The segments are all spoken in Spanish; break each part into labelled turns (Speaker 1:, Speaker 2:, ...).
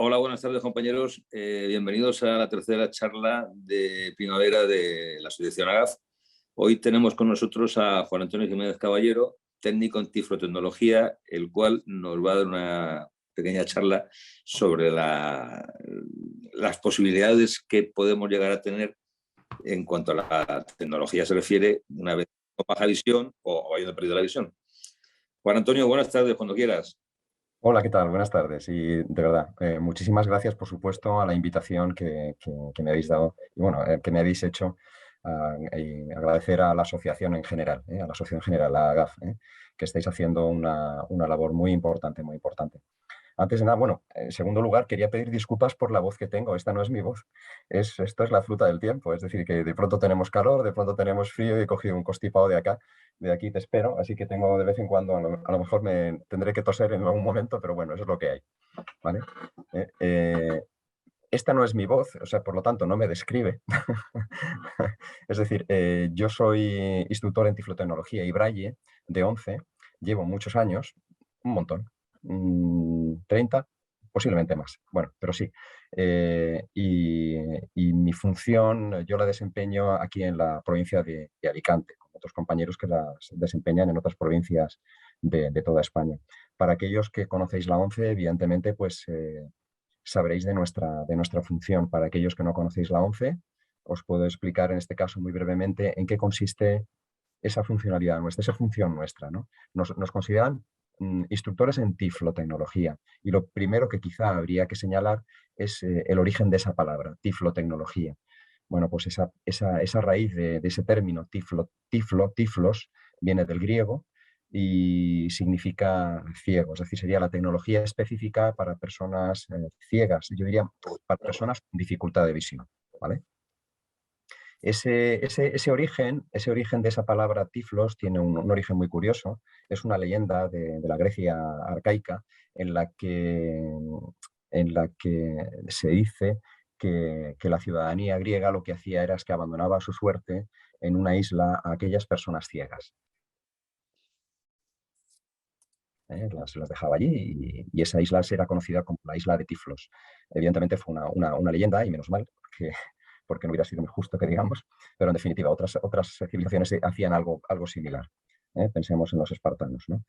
Speaker 1: Hola, buenas tardes, compañeros. Bienvenidos a la tercera charla de primavera de la Asociación AGAF. Hoy tenemos con nosotros a Juan Antonio Jiménez Caballero, técnico en tiflotecnología, el cual nos va a dar una pequeña charla sobre las posibilidades que podemos llegar a tener en cuanto a la tecnología se refiere, una vez con baja visión o habiendo perdido la visión. Juan Antonio, buenas tardes, cuando quieras.
Speaker 2: Hola, ¿qué tal? Buenas tardes. Y de verdad, muchísimas gracias, por supuesto, a la invitación que me habéis dado y bueno, que me habéis hecho. Y agradecer a la asociación en general, a la asociación en general, la AGAF, que estáis haciendo una labor muy importante, muy importante. Antes de nada, bueno, en segundo lugar, quería pedir disculpas por la voz que tengo. Esta no es mi voz. Esto es la fruta del tiempo. Es decir, que de pronto tenemos calor, de pronto tenemos frío y he cogido un constipado de acá. De aquí te espero. Así que tengo de vez en cuando, a lo mejor me tendré que toser en algún momento, pero bueno, eso es lo que hay. ¿Vale? Eh, eh, esta no es mi voz, o sea, por lo tanto, no me describe. Es decir, yo soy instructor en tiflotecnología y braille de 11. Llevo muchos años, un montón, 30, posiblemente más. Bueno, pero sí. Y mi función yo la desempeño aquí en la provincia de Alicante, con otros compañeros que las desempeñan en otras provincias de toda España. Para aquellos que conocéis la 11, evidentemente, pues sabréis de nuestra función. Para aquellos que no conocéis la 11, os puedo explicar en este caso muy brevemente en qué consiste esa funcionalidad nuestra, esa función nuestra, ¿no? Nos consideran instructores en tiflotecnología y lo primero que quizá habría que señalar es el origen de esa palabra, tiflotecnología. Bueno, pues esa raíz de ese término tiflos, viene del griego y significa ciego, es decir, sería la tecnología específica para personas ciegas, yo diría para personas con dificultad de visión, ¿vale? Ese origen de esa palabra tiflos tiene un origen muy curioso. Es una leyenda de la Grecia arcaica en la que se dice que la ciudadanía griega lo que hacía era que abandonaba a su suerte en una isla a aquellas personas ciegas. Las dejaba allí y esa isla era conocida como la isla de Tiflos. Evidentemente fue una leyenda y menos mal, porque no hubiera sido muy justo que digamos, pero en definitiva otras civilizaciones hacían algo similar. Pensemos en los espartanos, ¿no?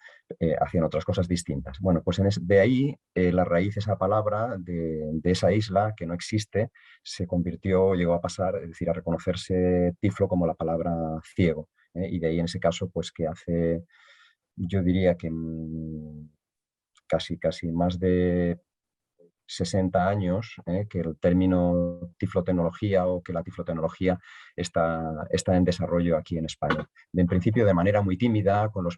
Speaker 2: Hacían otras cosas distintas. Bueno, pues de ahí la raíz, esa palabra de esa isla que no existe, se convirtió, llegó a pasar, es decir, a reconocerse Tiflo como la palabra ciego. Y de ahí en ese caso, pues que hace, yo diría que casi más de 60 años, que el término tiflotecnología o que la tiflotecnología está en desarrollo aquí en España. En principio de manera muy tímida, con las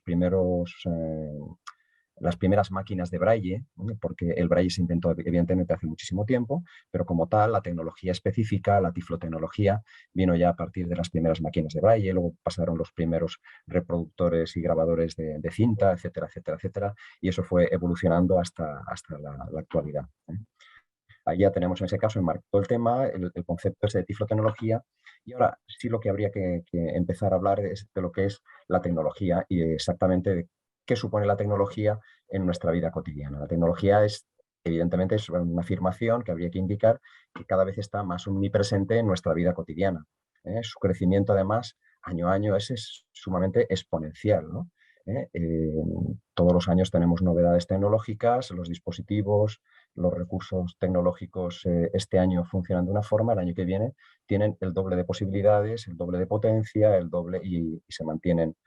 Speaker 2: primeras máquinas de braille, porque el braille se inventó evidentemente hace muchísimo tiempo, pero como tal, la tecnología específica, la tiflotecnología, vino ya a partir de las primeras máquinas de braille, luego pasaron los primeros reproductores y grabadores de cinta, etcétera, etcétera, etcétera, y eso fue evolucionando hasta la actualidad. Ahí ya tenemos en ese caso enmarcado el tema, el concepto ese de tiflotecnología, y ahora sí lo que habría que empezar a hablar es de lo que es la tecnología y exactamente de qué supone la tecnología en nuestra vida cotidiana. La tecnología evidentemente, es una afirmación que habría que indicar que cada vez está más omnipresente en nuestra vida cotidiana. Su crecimiento, además, año a año es sumamente exponencial, ¿no? ¿Eh? Todos los años tenemos novedades tecnológicas, los dispositivos, los recursos tecnológicos este año funcionan de una forma, el año que viene tienen el doble de posibilidades, el doble de potencia, el doble y se mantienen.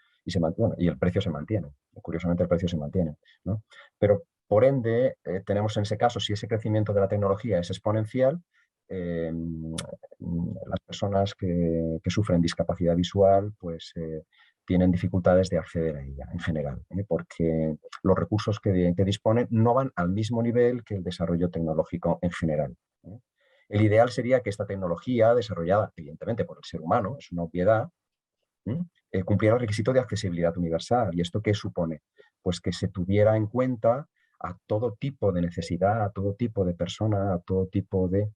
Speaker 2: Bueno, y el precio se mantiene. Curiosamente, el precio se mantiene, ¿no? Pero, por ende, tenemos en ese caso, si ese crecimiento de la tecnología es exponencial, las personas que sufren discapacidad visual, pues tienen dificultades de acceder a ella en general, porque los recursos que disponen no van al mismo nivel que el desarrollo tecnológico en general. El ideal sería que esta tecnología, desarrollada evidentemente por el ser humano, es una obviedad, cumpliera el requisito de accesibilidad universal. ¿Y esto qué supone? Pues que se tuviera en cuenta a todo tipo de necesidad, a todo tipo de persona, a todo tipo de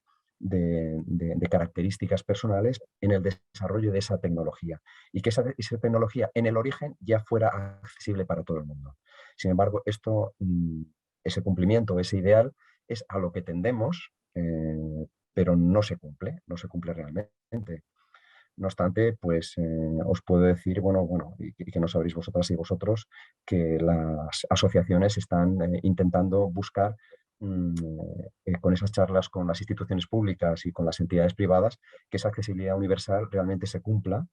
Speaker 2: características personales en el desarrollo de esa tecnología y que esa tecnología en el origen ya fuera accesible para todo el mundo. Sin embargo, ese cumplimiento, ese ideal, es a lo que tendemos, pero no se cumple realmente. No obstante, pues os puedo decir, y que no sabréis vosotras y vosotros, que las asociaciones están intentando buscar con esas charlas con las instituciones públicas y con las entidades privadas, que esa accesibilidad universal realmente se cumpla.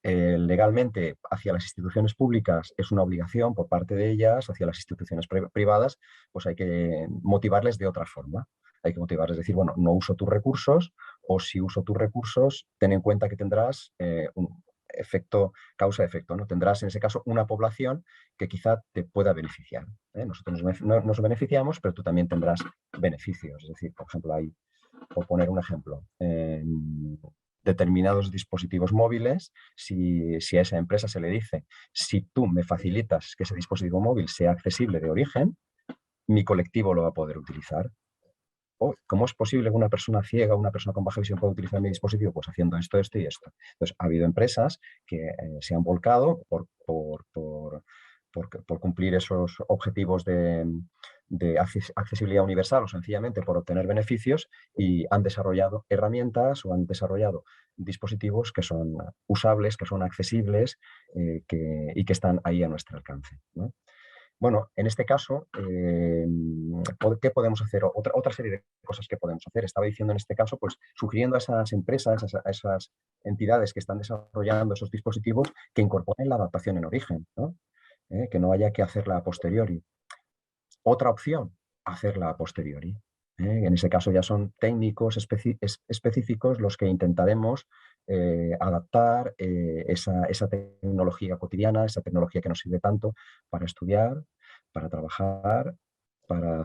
Speaker 2: Legalmente, hacia las instituciones públicas es una obligación por parte de ellas, hacia las instituciones privadas, pues hay que motivarles de otra forma. Hay que motivarles, decir, bueno, no uso tus recursos, o si uso tus recursos, ten en cuenta que tendrás un efecto, causa-efecto, ¿no? Tendrás en ese caso una población que quizá te pueda beneficiar. Nosotros nos beneficiamos, pero tú también tendrás beneficios. Es decir, por ejemplo, por poner un ejemplo, determinados dispositivos móviles, si a esa empresa se le dice, si tú me facilitas que ese dispositivo móvil sea accesible de origen, mi colectivo lo va a poder utilizar. ¿Cómo es posible que una persona ciega o una persona con baja visión pueda utilizar mi dispositivo? Pues haciendo esto, esto y esto. Entonces, ha habido empresas que se han volcado por cumplir esos objetivos de accesibilidad universal, o sencillamente por obtener beneficios, y han desarrollado herramientas o han desarrollado dispositivos que son usables, que son accesibles y que están ahí a nuestro alcance, ¿no? Bueno, en este caso, ¿qué podemos hacer? Otra serie de cosas que podemos hacer. Estaba diciendo en este caso, pues sugiriendo a esas empresas, a esas entidades que están desarrollando esos dispositivos, que incorporen la adaptación en origen, ¿no? Que no haya que hacerla a posteriori. Otra opción, hacerla a posteriori. En ese caso ya son técnicos específicos los que intentaremos adaptar esa tecnología cotidiana, esa tecnología que nos sirve tanto para estudiar, para trabajar, para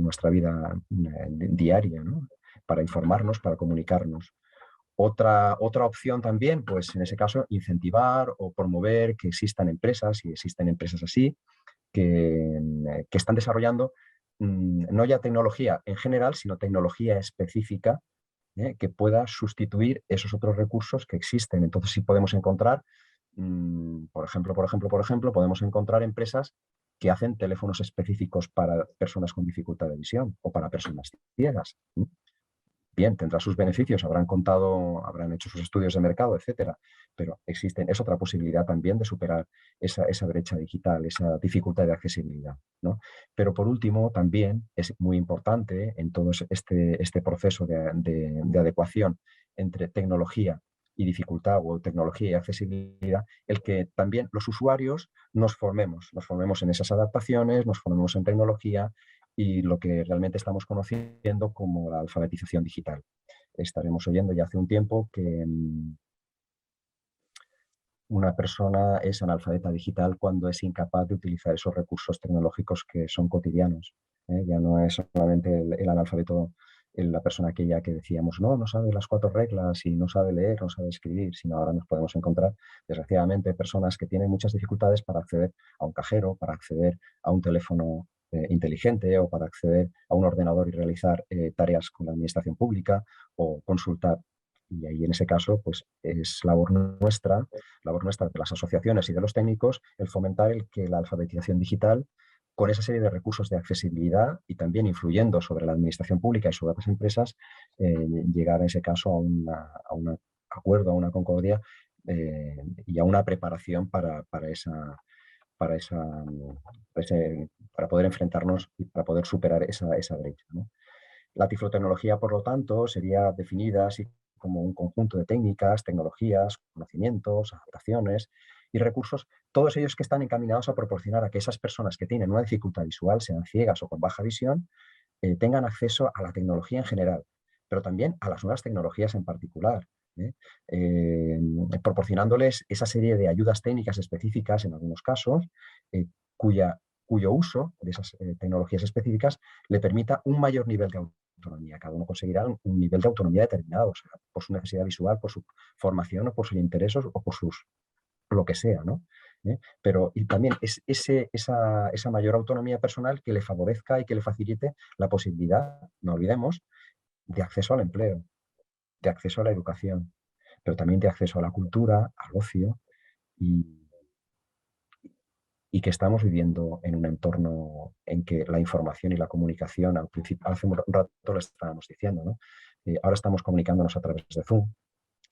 Speaker 2: nuestra vida diaria, ¿no? Para informarnos, para comunicarnos. Otra opción también, pues en ese caso, incentivar o promover que existan empresas, y existen empresas así, que están desarrollando no ya tecnología en general, sino tecnología específica que pueda sustituir esos otros recursos que existen. Entonces sí podemos encontrar, por ejemplo, podemos encontrar empresas que hacen teléfonos específicos para personas con dificultad de visión o para personas ciegas. Bien, tendrá sus beneficios, habrán hecho sus estudios de mercado, etcétera, pero es otra posibilidad también de superar esa brecha digital, esa dificultad de accesibilidad, ¿no? Pero por último, también es muy importante en todo este proceso de adecuación entre tecnología y dificultad, o tecnología y accesibilidad, el que también los usuarios nos formemos en esas adaptaciones, nos formemos en tecnología y lo que realmente estamos conociendo como la alfabetización digital. Estaremos oyendo ya hace un tiempo que una persona es analfabeta digital cuando es incapaz de utilizar esos recursos tecnológicos que son cotidianos. Ya no es solamente el analfabeto, la persona aquella que decíamos, no sabe las 4 reglas y no sabe leer, no sabe escribir, sino ahora nos podemos encontrar, desgraciadamente, personas que tienen muchas dificultades para acceder a un cajero, para acceder a un teléfono inteligente, o para acceder a un ordenador y realizar tareas con la administración pública o consultar. Y ahí, en ese caso, pues es labor nuestra de las asociaciones y de los técnicos, el fomentar que la alfabetización digital, con esa serie de recursos de accesibilidad y también influyendo sobre la administración pública y sobre las empresas, llegar en ese caso a un acuerdo, a una concordia y a una preparación para poder enfrentarnos y para poder superar esa brecha, ¿no? La tiflotecnología, por lo tanto, sería definida así como un conjunto de técnicas, tecnologías, conocimientos, adaptaciones y recursos, todos ellos que están encaminados a proporcionar a que esas personas que tienen una dificultad visual, sean ciegas o con baja visión, tengan acceso a la tecnología en general, pero también a las nuevas tecnologías en particular, ¿eh? Proporcionándoles esa serie de ayudas técnicas específicas en algunos casos, cuyo uso de esas tecnologías específicas le permita un mayor nivel de autonomía. Cada uno conseguirá un nivel de autonomía determinado, o sea, por su necesidad visual, por su formación, o por sus intereses, o por lo que sea, ¿no? Pero y también es esa mayor autonomía personal que le favorezca y que le facilite la posibilidad, no olvidemos, de acceso al empleo, de acceso a la educación, pero también de acceso a la cultura, al ocio y y que estamos viviendo en un entorno en que la información y la comunicación, al principio, hace un rato lo estábamos diciendo, ¿no? Ahora estamos comunicándonos a través de Zoom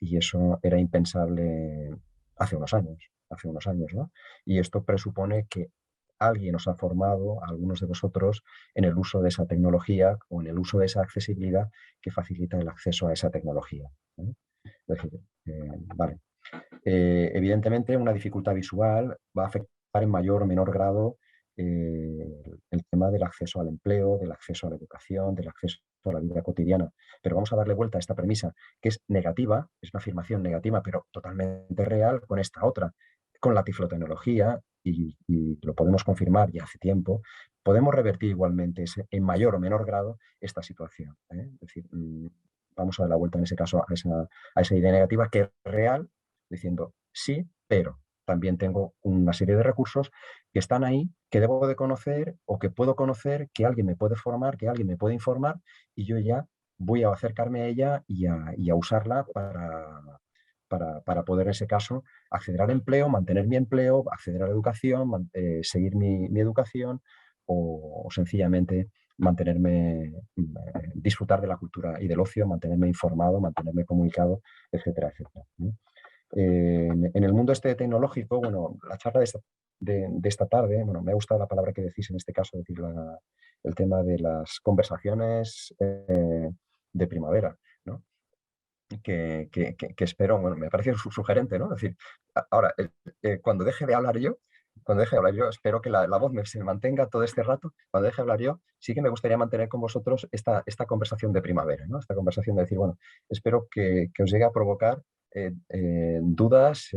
Speaker 2: y eso era impensable hace unos años, ¿no? Y esto presupone que alguien os ha formado, a algunos de vosotros, en el uso de esa tecnología o en el uso de esa accesibilidad que facilita el acceso a esa tecnología, ¿no? Es decir, vale. Evidentemente, una dificultad visual va a afectar en mayor o menor grado el tema del acceso al empleo, del acceso a la educación, del acceso a la vida cotidiana. Pero vamos a darle vuelta a esta premisa, que es negativa, es una afirmación negativa, pero totalmente real, con esta otra, con la tiflotecnología, y lo podemos confirmar ya hace tiempo, podemos revertir igualmente en mayor o menor grado esta situación. Es decir, vamos a dar la vuelta en ese caso a esa idea negativa que es real, diciendo sí, pero también tengo una serie de recursos que están ahí, que debo de conocer o que puedo conocer, que alguien me puede formar, que alguien me puede informar y yo ya voy a acercarme a ella y a usarla para poder, en ese caso, acceder al empleo, mantener mi empleo, acceder a la educación, seguir mi educación o sencillamente mantenerme, disfrutar de la cultura y del ocio, mantenerme informado, mantenerme comunicado, etcétera, etcétera. En el mundo este tecnológico, bueno, la charla de esta tarde, bueno, me ha gustado la palabra que decís en este caso, decir, el tema de las conversaciones de primavera, ¿no? Que espero, bueno, me parece sugerente, ¿no? Es decir, ahora, cuando deje de hablar yo, espero que la voz se mantenga todo este rato. Cuando deje de hablar yo, sí que me gustaría mantener con vosotros esta conversación de primavera, ¿no? Esta conversación de decir, bueno, espero que os llegue a provocar dudas,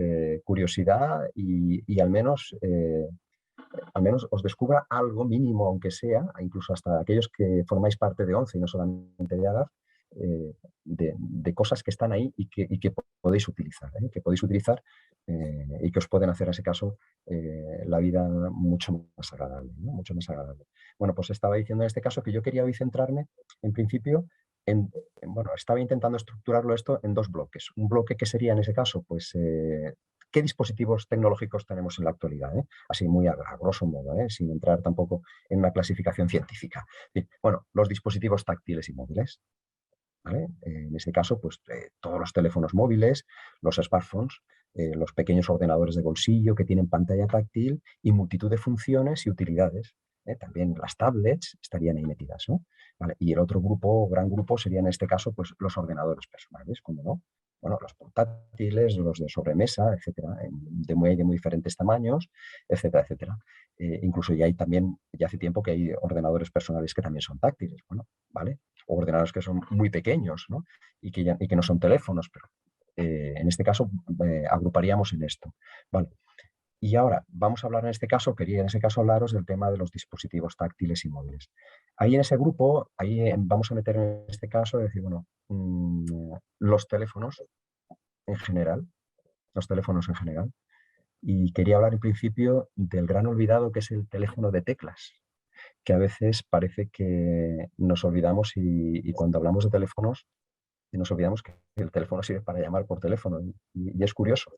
Speaker 2: curiosidad y al menos os descubra algo mínimo, aunque sea, incluso hasta aquellos que formáis parte de ONCE y no solamente de ADAF, de cosas que están ahí y que podéis utilizar, y que os pueden hacer, en ese caso, la vida mucho más agradable, ¿no? Mucho más agradable. Bueno, pues estaba diciendo en este caso que yo quería hoy centrarme, en principio, bueno, estaba intentando estructurarlo esto en dos bloques. Un bloque que sería, en ese caso, pues, qué dispositivos tecnológicos tenemos en la actualidad, así muy a grosso modo, sin entrar tampoco en una clasificación científica. Bien, bueno, los dispositivos táctiles y móviles. ¿Vale? En ese caso, pues todos los teléfonos móviles, los smartphones, los pequeños ordenadores de bolsillo que tienen pantalla táctil y multitud de funciones y utilidades. También las tablets estarían ahí metidas, ¿no? ¿Vale? Y el otro grupo, gran grupo, sería en este caso pues, los ordenadores personales, como no. Bueno, los portátiles, los de sobremesa, etcétera, de muy diferentes tamaños, etcétera, etcétera. Incluso ya hay también, ya hace tiempo que hay ordenadores personales que también son táctiles, bueno, ¿vale? O ordenadores que son muy pequeños, ¿no? Y que no son teléfonos, pero en este caso agruparíamos en esto. Vale. Y ahora vamos a hablar en este caso, quería en ese caso hablaros del tema de los dispositivos táctiles y móviles. Ahí en ese grupo, ahí vamos a meter en este caso, decir, bueno, los teléfonos en general, los teléfonos en general. Y quería hablar en principio del gran olvidado que es el teléfono de teclas, que a veces parece que nos olvidamos y cuando hablamos de teléfonos nos olvidamos que el teléfono sirve para llamar por teléfono y es curioso,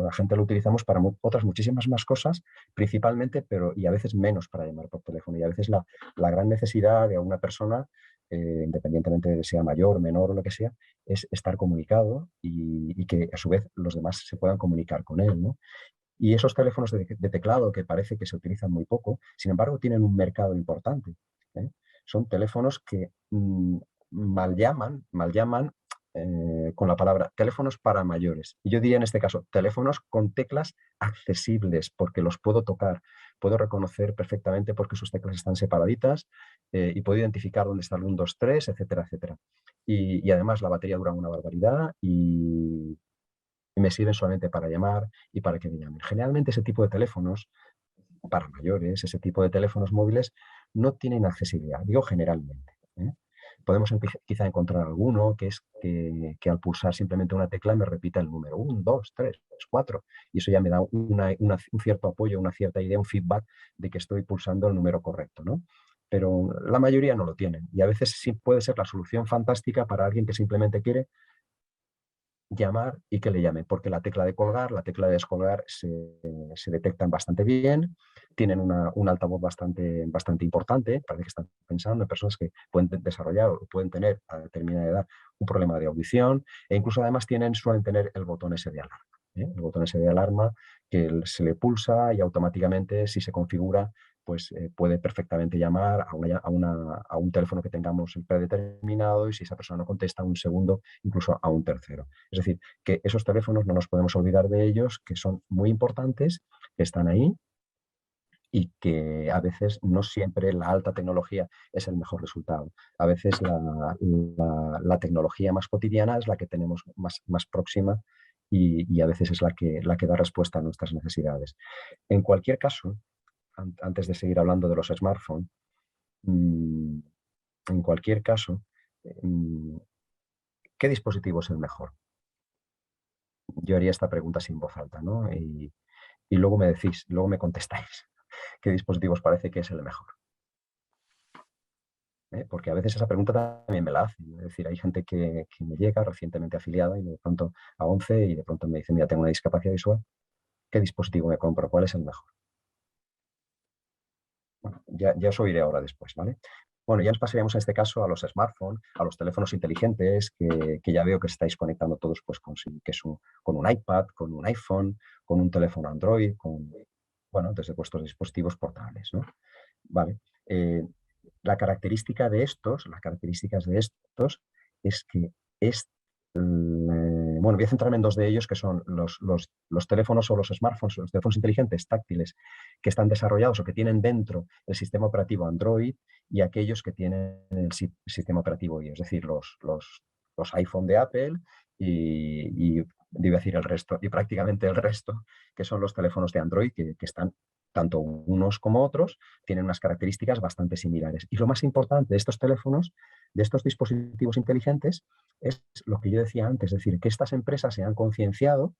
Speaker 2: la gente lo utilizamos para otras muchísimas más cosas, principalmente, pero y a veces menos para llamar por teléfono y a veces la gran necesidad de una persona, independientemente de sea mayor, menor o lo que sea, es estar comunicado y que a su vez los demás se puedan comunicar con él, ¿no? Y esos teléfonos de teclado que parece que se utilizan muy poco, sin embargo, tienen un mercado importante. Son teléfonos que mal llaman con la palabra teléfonos para mayores. Y yo diría en este caso, teléfonos con teclas accesibles, porque los puedo tocar, puedo reconocer perfectamente porque sus teclas están separaditas y puedo identificar dónde está el 1, 2, 3, etcétera, etcétera. Y además la batería dura una barbaridad y me sirven solamente para llamar y para que me llamen. Generalmente ese tipo de teléfonos para mayores, ese tipo de teléfonos móviles, no tienen accesibilidad, digo generalmente. Podemos quizá encontrar alguno que es que al pulsar simplemente una tecla me repita el número 1, 2, 3, 4 y eso ya me da un cierto apoyo, una cierta idea, un feedback de que estoy pulsando el número correcto, ¿no? Pero la mayoría no lo tienen y a veces sí puede ser la solución fantástica para alguien que simplemente quiere llamar y que le llamen, porque la tecla de colgar, la tecla de descolgar se detectan bastante bien, tienen un altavoz bastante importante. Parece que están pensando en personas que pueden desarrollar o pueden tener a determinada edad un problema de audición, e incluso además suelen tener el botón ese de alarma. El botón ese de alarma que se le pulsa y automáticamente, si se configura, pues puede perfectamente llamar a un teléfono que tengamos predeterminado, y si esa persona no contesta, un segundo, incluso a un tercero. Es decir, que esos teléfonos no nos podemos olvidar de ellos, que son muy importantes, que están ahí, y que a veces no siempre la alta tecnología es el mejor resultado. A veces la tecnología más cotidiana es la que tenemos más próxima, y a veces es la que da respuesta a nuestras necesidades. En cualquier caso, antes de seguir hablando de los smartphones, en cualquier caso, ¿qué dispositivo es el mejor? Yo haría esta pregunta sin voz alta, ¿no? Y luego me decís, luego me contestáis qué dispositivo os parece que es el mejor. Porque a veces esa pregunta también me la hacen. Es decir, hay gente que me llega recientemente afiliada y de pronto a 11 y de pronto me dicen, mira, tengo una discapacidad visual, ¿qué dispositivo me compro? ¿Cuál es el mejor? Bueno, ya os oiré ahora después, ¿vale? Bueno, ya nos pasaríamos en este caso a los smartphones, a los teléfonos inteligentes, que ya veo que estáis conectando todos pues, con un iPad, con un iPhone, con un teléfono Android, bueno, desde vuestros dispositivos portables, ¿no? Vale. Las características de estos es que bueno, voy a centrarme en dos de ellos, que son los teléfonos o los smartphones, los teléfonos inteligentes táctiles que están desarrollados o que tienen dentro el sistema operativo Android, y aquellos que tienen el sistema operativo iOS, es decir, los iPhone de Apple y debo decir el resto, y prácticamente el resto, que son los teléfonos de Android, que están, tanto unos como otros, tienen unas características bastante similares. Y lo más importante de estos teléfonos, de estos dispositivos inteligentes, es lo que yo decía antes, es decir, que estas empresas se han concienciado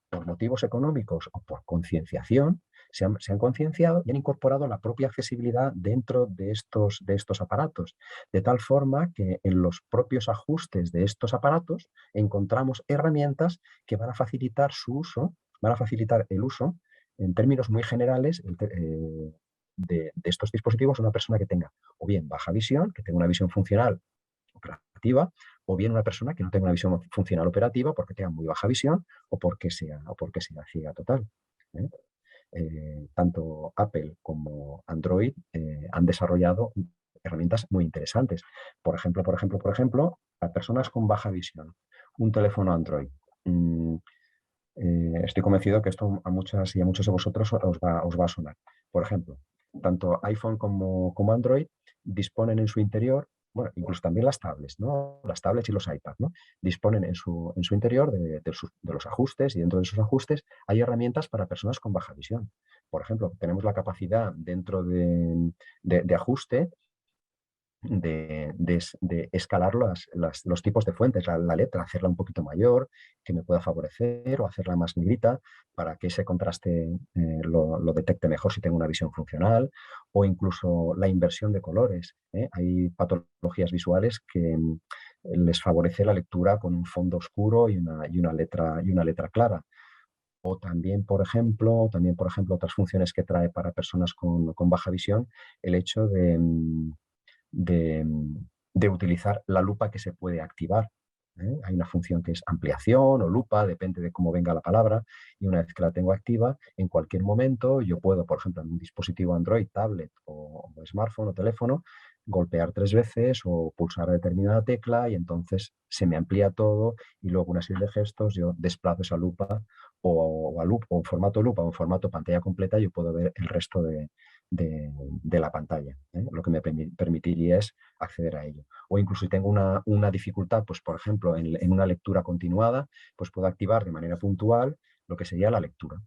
Speaker 2: por motivos económicos o por concienciación, se han concienciado y han incorporado la propia accesibilidad dentro de estos aparatos, de tal forma que en los propios ajustes de estos aparatos encontramos herramientas que van a facilitar su uso, van a facilitar el uso, en términos muy generales, de estos dispositivos a una persona que tenga o bien baja visión, que tenga una visión funcional operativa, o bien una persona que no tenga una visión funcional operativa porque tenga muy baja visión o porque sea ciega total. Tanto Apple como Android han desarrollado herramientas muy interesantes. Por ejemplo, a personas con baja visión, un teléfono Android. Estoy convencido que esto a muchas y a muchos de vosotros os va a sonar. Por ejemplo, tanto iPhone como Android disponen en su interior, bueno, incluso también las tablets, ¿no? Las tablets y los iPads, ¿no? Disponen en su interior de los ajustes, y dentro de esos ajustes hay herramientas para personas con baja visión. Por ejemplo, tenemos la capacidad dentro de ajuste de escalar los tipos de fuentes, la letra, hacerla un poquito mayor, que me pueda favorecer, o hacerla más negrita para que ese contraste lo detecte mejor si tengo una visión funcional, o incluso la inversión de colores. Hay patologías visuales que les favorece la lectura con un fondo oscuro y una letra clara. O también, por ejemplo, otras funciones que trae para personas con baja visión, el hecho de, de utilizar la lupa que se puede activar. Hay una función que es ampliación o lupa, depende de cómo venga la palabra, y una vez que la tengo activa, en cualquier momento yo puedo, por ejemplo, en un dispositivo Android, tablet o smartphone o teléfono, golpear 3 veces o pulsar determinada tecla, y entonces se me amplía todo, y luego una serie de gestos yo desplazo esa lupa o en formato lupa o en formato pantalla completa, yo puedo ver el resto de la pantalla, lo que me permitiría es acceder a ello. O incluso si tengo una dificultad, pues por ejemplo, en una lectura continuada, pues puedo activar de manera puntual lo que sería la lectura.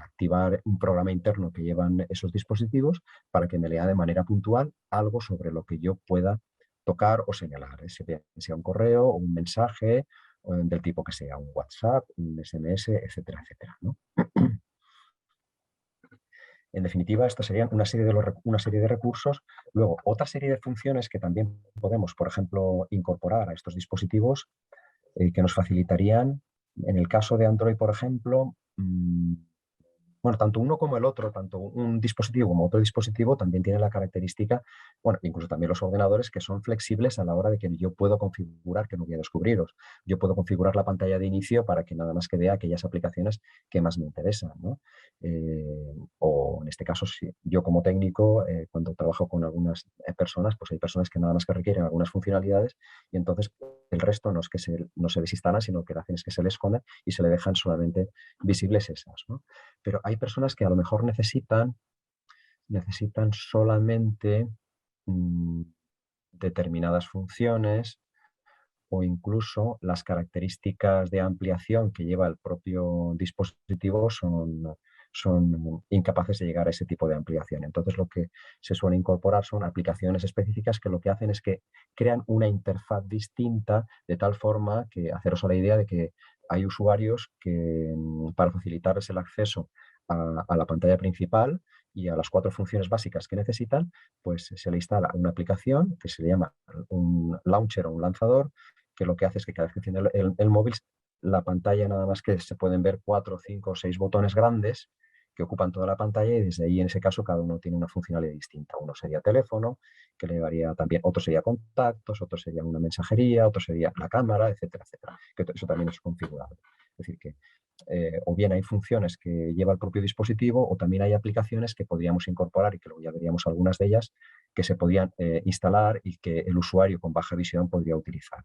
Speaker 2: Activar un programa interno que llevan esos dispositivos para que me lea de manera puntual algo sobre lo que yo pueda tocar o señalar, sea un correo o un mensaje del tipo que sea, un WhatsApp, un SMS, etcétera, etcétera, ¿no? En definitiva, estas serían una serie de recursos. Luego, otra serie de funciones que también podemos, por ejemplo, incorporar a estos dispositivos, que nos facilitarían, en el caso de Android, por ejemplo, Bueno, tanto uno como el otro, tanto un dispositivo como otro dispositivo, también tiene la característica, bueno, incluso también los ordenadores, que son flexibles a la hora de que yo puedo configurar, que no voy a descubriros, yo puedo configurar la pantalla de inicio para que nada más que vea aquellas aplicaciones que más me interesan, ¿no? O en este caso, si yo como técnico, cuando trabajo con algunas personas, pues hay personas que nada más que requieren algunas funcionalidades y entonces el resto no es que no se desinstalan, sino que lo que hacen es que se les escondan y se le dejan solamente visibles esas, ¿no? Pero hay personas que a lo mejor necesitan solamente mm, determinadas funciones o incluso las características de ampliación que lleva el propio dispositivo son incapaces de llegar a ese tipo de ampliación. Entonces lo que se suele incorporar son aplicaciones específicas que lo que hacen es que crean una interfaz distinta de tal forma que haceros a la idea de que hay usuarios que para facilitarles el acceso a la pantalla principal y a las 4 funciones básicas que necesitan, pues se le instala una aplicación que se le llama un launcher o un lanzador, que lo que hace es que cada vez que enciende el móvil, la pantalla nada más que se pueden ver 4, 5 o 6 botones grandes que ocupan toda la pantalla y desde ahí en ese caso cada uno tiene una funcionalidad distinta. Uno sería teléfono, que le llevaría también, otro sería contactos, otro sería una mensajería, otro sería la cámara, etcétera, etcétera. Que eso también es configurable. Es decir, que o bien hay funciones que lleva el propio dispositivo o también hay aplicaciones que podríamos incorporar y que luego ya veríamos algunas de ellas que se podían instalar y que el usuario con baja visión podría utilizar.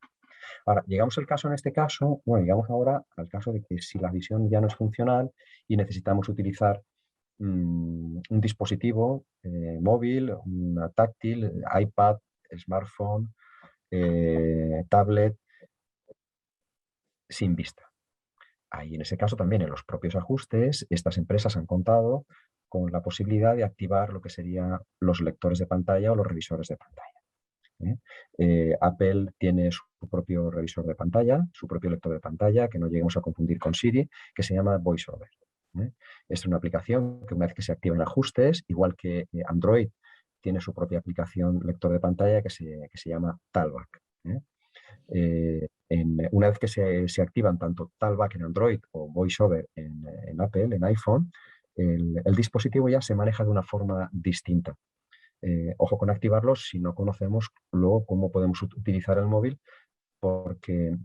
Speaker 2: Ahora, llegamos al caso en este caso, bueno, llegamos ahora al caso de que si la visión ya no es funcional y necesitamos utilizar un dispositivo móvil, una táctil, iPad, smartphone, tablet, sin vista. Ahí en ese caso también en los propios ajustes, estas empresas han contado con la posibilidad de activar lo que serían los lectores de pantalla o los revisores de pantalla. Apple tiene su propio revisor de pantalla, su propio lector de pantalla, que no lleguemos a confundir con Siri, que se llama VoiceOver. Es una aplicación que una vez que se activa en ajustes, igual que Android tiene su propia aplicación lector de pantalla que se llama Talkback. Una vez que se activan tanto Talkback en Android o VoiceOver en Apple, en iPhone, el dispositivo ya se maneja de una forma distinta. Ojo con activarlos si no conocemos luego cómo podemos utilizar el móvil, porque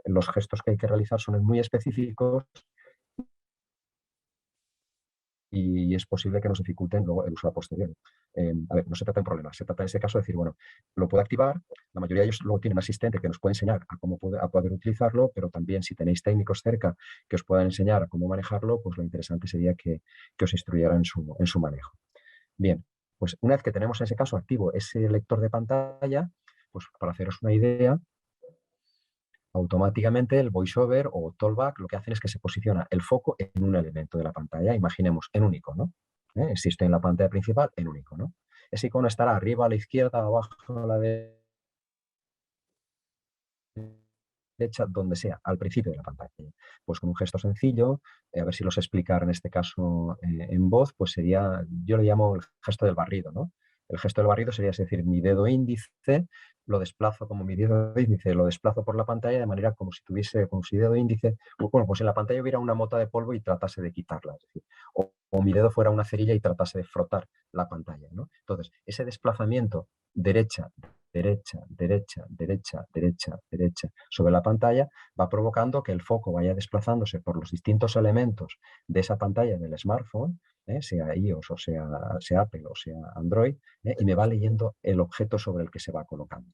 Speaker 2: los gestos que hay que realizar son muy específicos y es posible que nos dificulten luego el uso a posteriori. A ver, no se trata de un problema, se trata en ese caso de decir, bueno, lo puedo activar, la mayoría de ellos luego tienen un asistente que nos puede enseñar a poder utilizarlo, pero también si tenéis técnicos cerca que os puedan enseñar a cómo manejarlo, pues lo interesante sería que os instruyeran en su manejo. Bien, pues una vez que tenemos en ese caso activo ese lector de pantalla, pues para haceros una idea, automáticamente el VoiceOver o Talkback lo que hacen es que se posiciona el foco en un elemento de la pantalla, imaginemos en un icono. Si estoy en la pantalla principal, en un icono. Ese icono estará arriba a la izquierda, abajo a la derecha, donde sea, al principio de la pantalla. Pues con un gesto sencillo, a ver si los explicar en este caso en voz, pues sería, yo le llamo el gesto del barrido, ¿no? El gesto del barrido sería, es decir, mi dedo índice lo desplazo como mi dedo índice, lo desplazo por la pantalla de manera como si tuviese, como si dedo índice, bueno, pues en la pantalla hubiera una mota de polvo y tratase de quitarla, es decir, o mi dedo fuera una cerilla y tratase de frotar la pantalla, ¿no? Entonces, ese desplazamiento derecha, derecha, derecha, derecha, derecha, derecha sobre la pantalla va provocando que el foco vaya desplazándose por los distintos elementos de esa pantalla del smartphone, sea iOS o sea Apple o sea Android, y me va leyendo el objeto sobre el que se va colocando.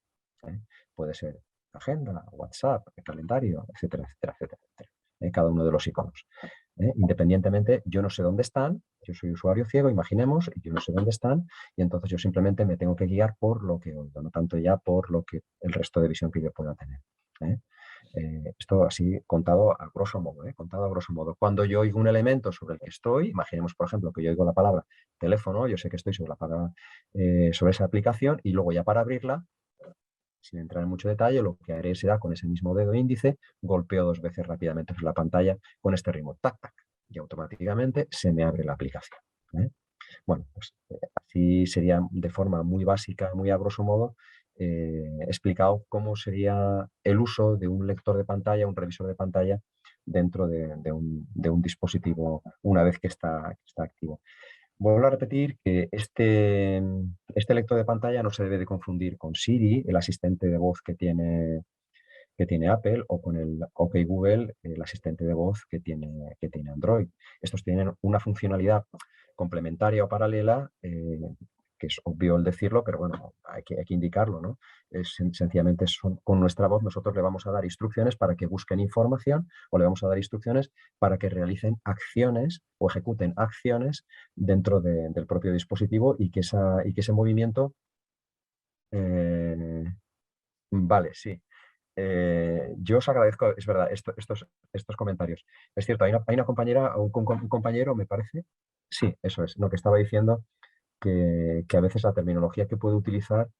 Speaker 2: Puede ser agenda, WhatsApp, calendario, etcétera, etcétera, etcétera, etcétera. Cada uno de los iconos. Independientemente, yo no sé dónde están, yo soy usuario ciego, imaginemos, y yo no sé dónde están, y entonces yo simplemente me tengo que guiar por lo que oigo, no tanto ya por lo que el resto de visión que yo pueda tener. Esto así contado a grosso modo, contado a grosso modo. Cuando yo oigo un elemento sobre el que estoy, imaginemos por ejemplo que yo oigo la palabra teléfono, yo sé que estoy sobre la palabra, sobre esa aplicación y luego ya para abrirla, sin entrar en mucho detalle, lo que haré será con ese mismo dedo índice, golpeo 2 veces rápidamente sobre la pantalla con este ritmo, tac, tac, y automáticamente se me abre la aplicación. Bueno, pues así sería de forma muy básica, muy a grosso modo, explicado cómo sería el uso de un lector de pantalla, un revisor de pantalla dentro de un dispositivo una vez que está activo. Vuelvo a repetir que este lector de pantalla no se debe de confundir con Siri, el asistente de voz que tiene Apple, o con el OK Google, el asistente de voz que tiene Android. Estos tienen una funcionalidad complementaria o paralela, que es obvio el decirlo, pero bueno, hay que indicarlo, ¿no? Sencillamente con nuestra voz nosotros le vamos a dar instrucciones para que busquen información, o le vamos a dar instrucciones para que realicen acciones o ejecuten acciones dentro del propio dispositivo, y que ese movimiento... vale, sí. Yo os agradezco, es verdad, estos comentarios. Es cierto, hay una compañera o un compañero, me parece. Sí, eso es, lo que estaba diciendo, que a veces la terminología que puede utilizar no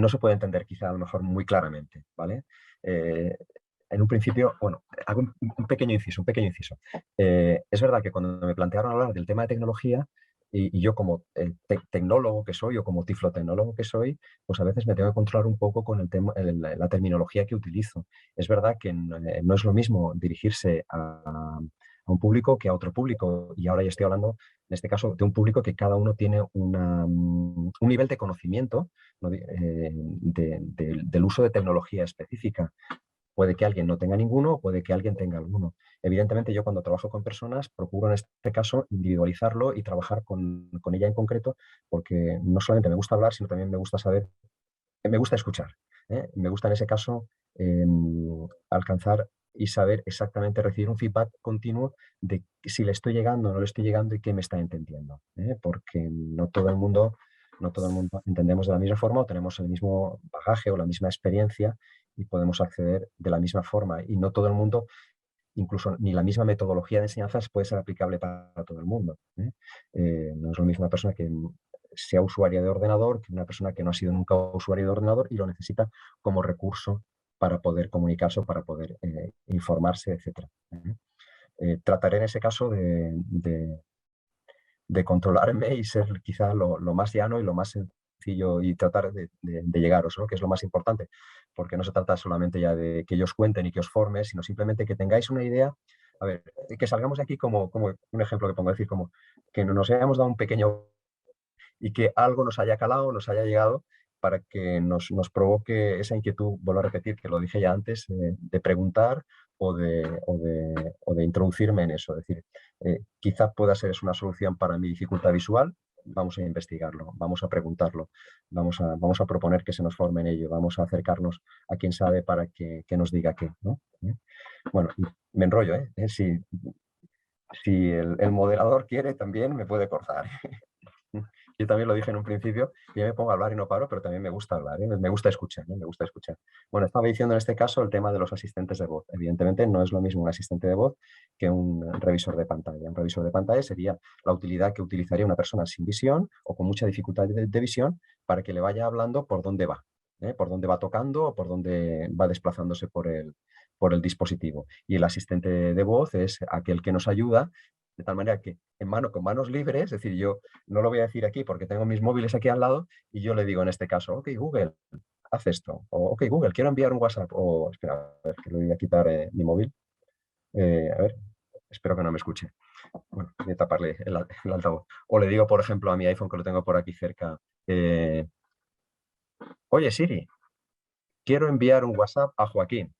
Speaker 2: se puede entender quizá a lo mejor muy claramente, ¿vale? En un principio, bueno, hago un pequeño inciso. Es verdad que cuando me plantearon hablar del tema de tecnología, y yo como tecnólogo que soy, o como tiflotecnólogo que soy, pues a veces me tengo que controlar un poco con el tema, la terminología que utilizo. Es verdad que no es lo mismo dirigirse a un público que a otro público, y ahora ya estoy hablando, en este caso, de un público que cada uno tiene un nivel de conocimiento, ¿no? Del uso de tecnología específica. Puede que alguien no tenga ninguno, o puede que alguien tenga alguno. Evidentemente, yo cuando trabajo con personas procuro en este caso individualizarlo y trabajar con ella en concreto, porque no solamente me gusta hablar, sino también me gusta saber, me gusta escuchar, ¿eh? Me gusta en ese caso alcanzar y saber exactamente, recibir un feedback continuo de si le estoy llegando o no le estoy llegando, y qué me está entendiendo, ¿eh? Porque no todo el mundo entendemos de la misma forma, o tenemos el mismo bagaje o la misma experiencia, y podemos acceder de la misma forma. Y no todo el mundo, incluso ni la misma metodología de enseñanzas puede ser aplicable para todo el mundo, ¿eh? No es lo mismo una persona que sea usuaria de ordenador que una persona que no ha sido nunca usuario de ordenador y lo necesita como recurso para poder comunicarse, o para poder informarse, etc. Trataré en ese caso de controlarme y ser quizá lo más llano y lo más sencillo, y tratar de llegaros, ¿no? Que es lo más importante, porque no se trata solamente ya de que ellos cuenten y que os formes, sino simplemente que tengáis una idea. A ver, que salgamos de aquí como un ejemplo que pongo, decir, como que nos hayamos dado un pequeño, y que algo nos haya calado, nos haya llegado, para que nos provoque esa inquietud, vuelvo a repetir, que lo dije ya antes, de preguntar, o de introducirme en eso. Es decir, quizás pueda ser una solución para mi dificultad visual. Vamos a investigarlo, vamos a preguntarlo, vamos a proponer que se nos forme en ello, vamos a acercarnos a quien sabe para que nos diga qué, ¿no? Bueno, me enrollo, ¿eh? Si el moderador quiere, también me puede cortar. Yo también lo dije en un principio, que yo me pongo a hablar y no paro, pero también me gusta hablar, ¿eh? Me gusta escuchar, ¿eh? Me gusta escuchar. Bueno, estaba diciendo en este caso el tema de los asistentes de voz. Evidentemente no es lo mismo un asistente de voz que un revisor de pantalla. Un revisor de pantalla sería la utilidad que utilizaría una persona sin visión, o con mucha dificultad de visión, para que le vaya hablando por dónde va, ¿eh? Por dónde va tocando, o por dónde va desplazándose por el dispositivo. Y el asistente de voz es aquel que nos ayuda, de tal manera que con manos libres, es decir, yo no lo voy a decir aquí porque tengo mis móviles aquí al lado, y yo le digo en este caso, OK Google, haz esto, o OK Google, quiero enviar un WhatsApp, o espera, a ver, que le voy a quitar mi móvil, a ver, espero que no me escuche. Bueno, voy a taparle el altavoz. O le digo, por ejemplo, a mi iPhone, que lo tengo por aquí cerca, oye Siri, quiero enviar un WhatsApp a Joaquín.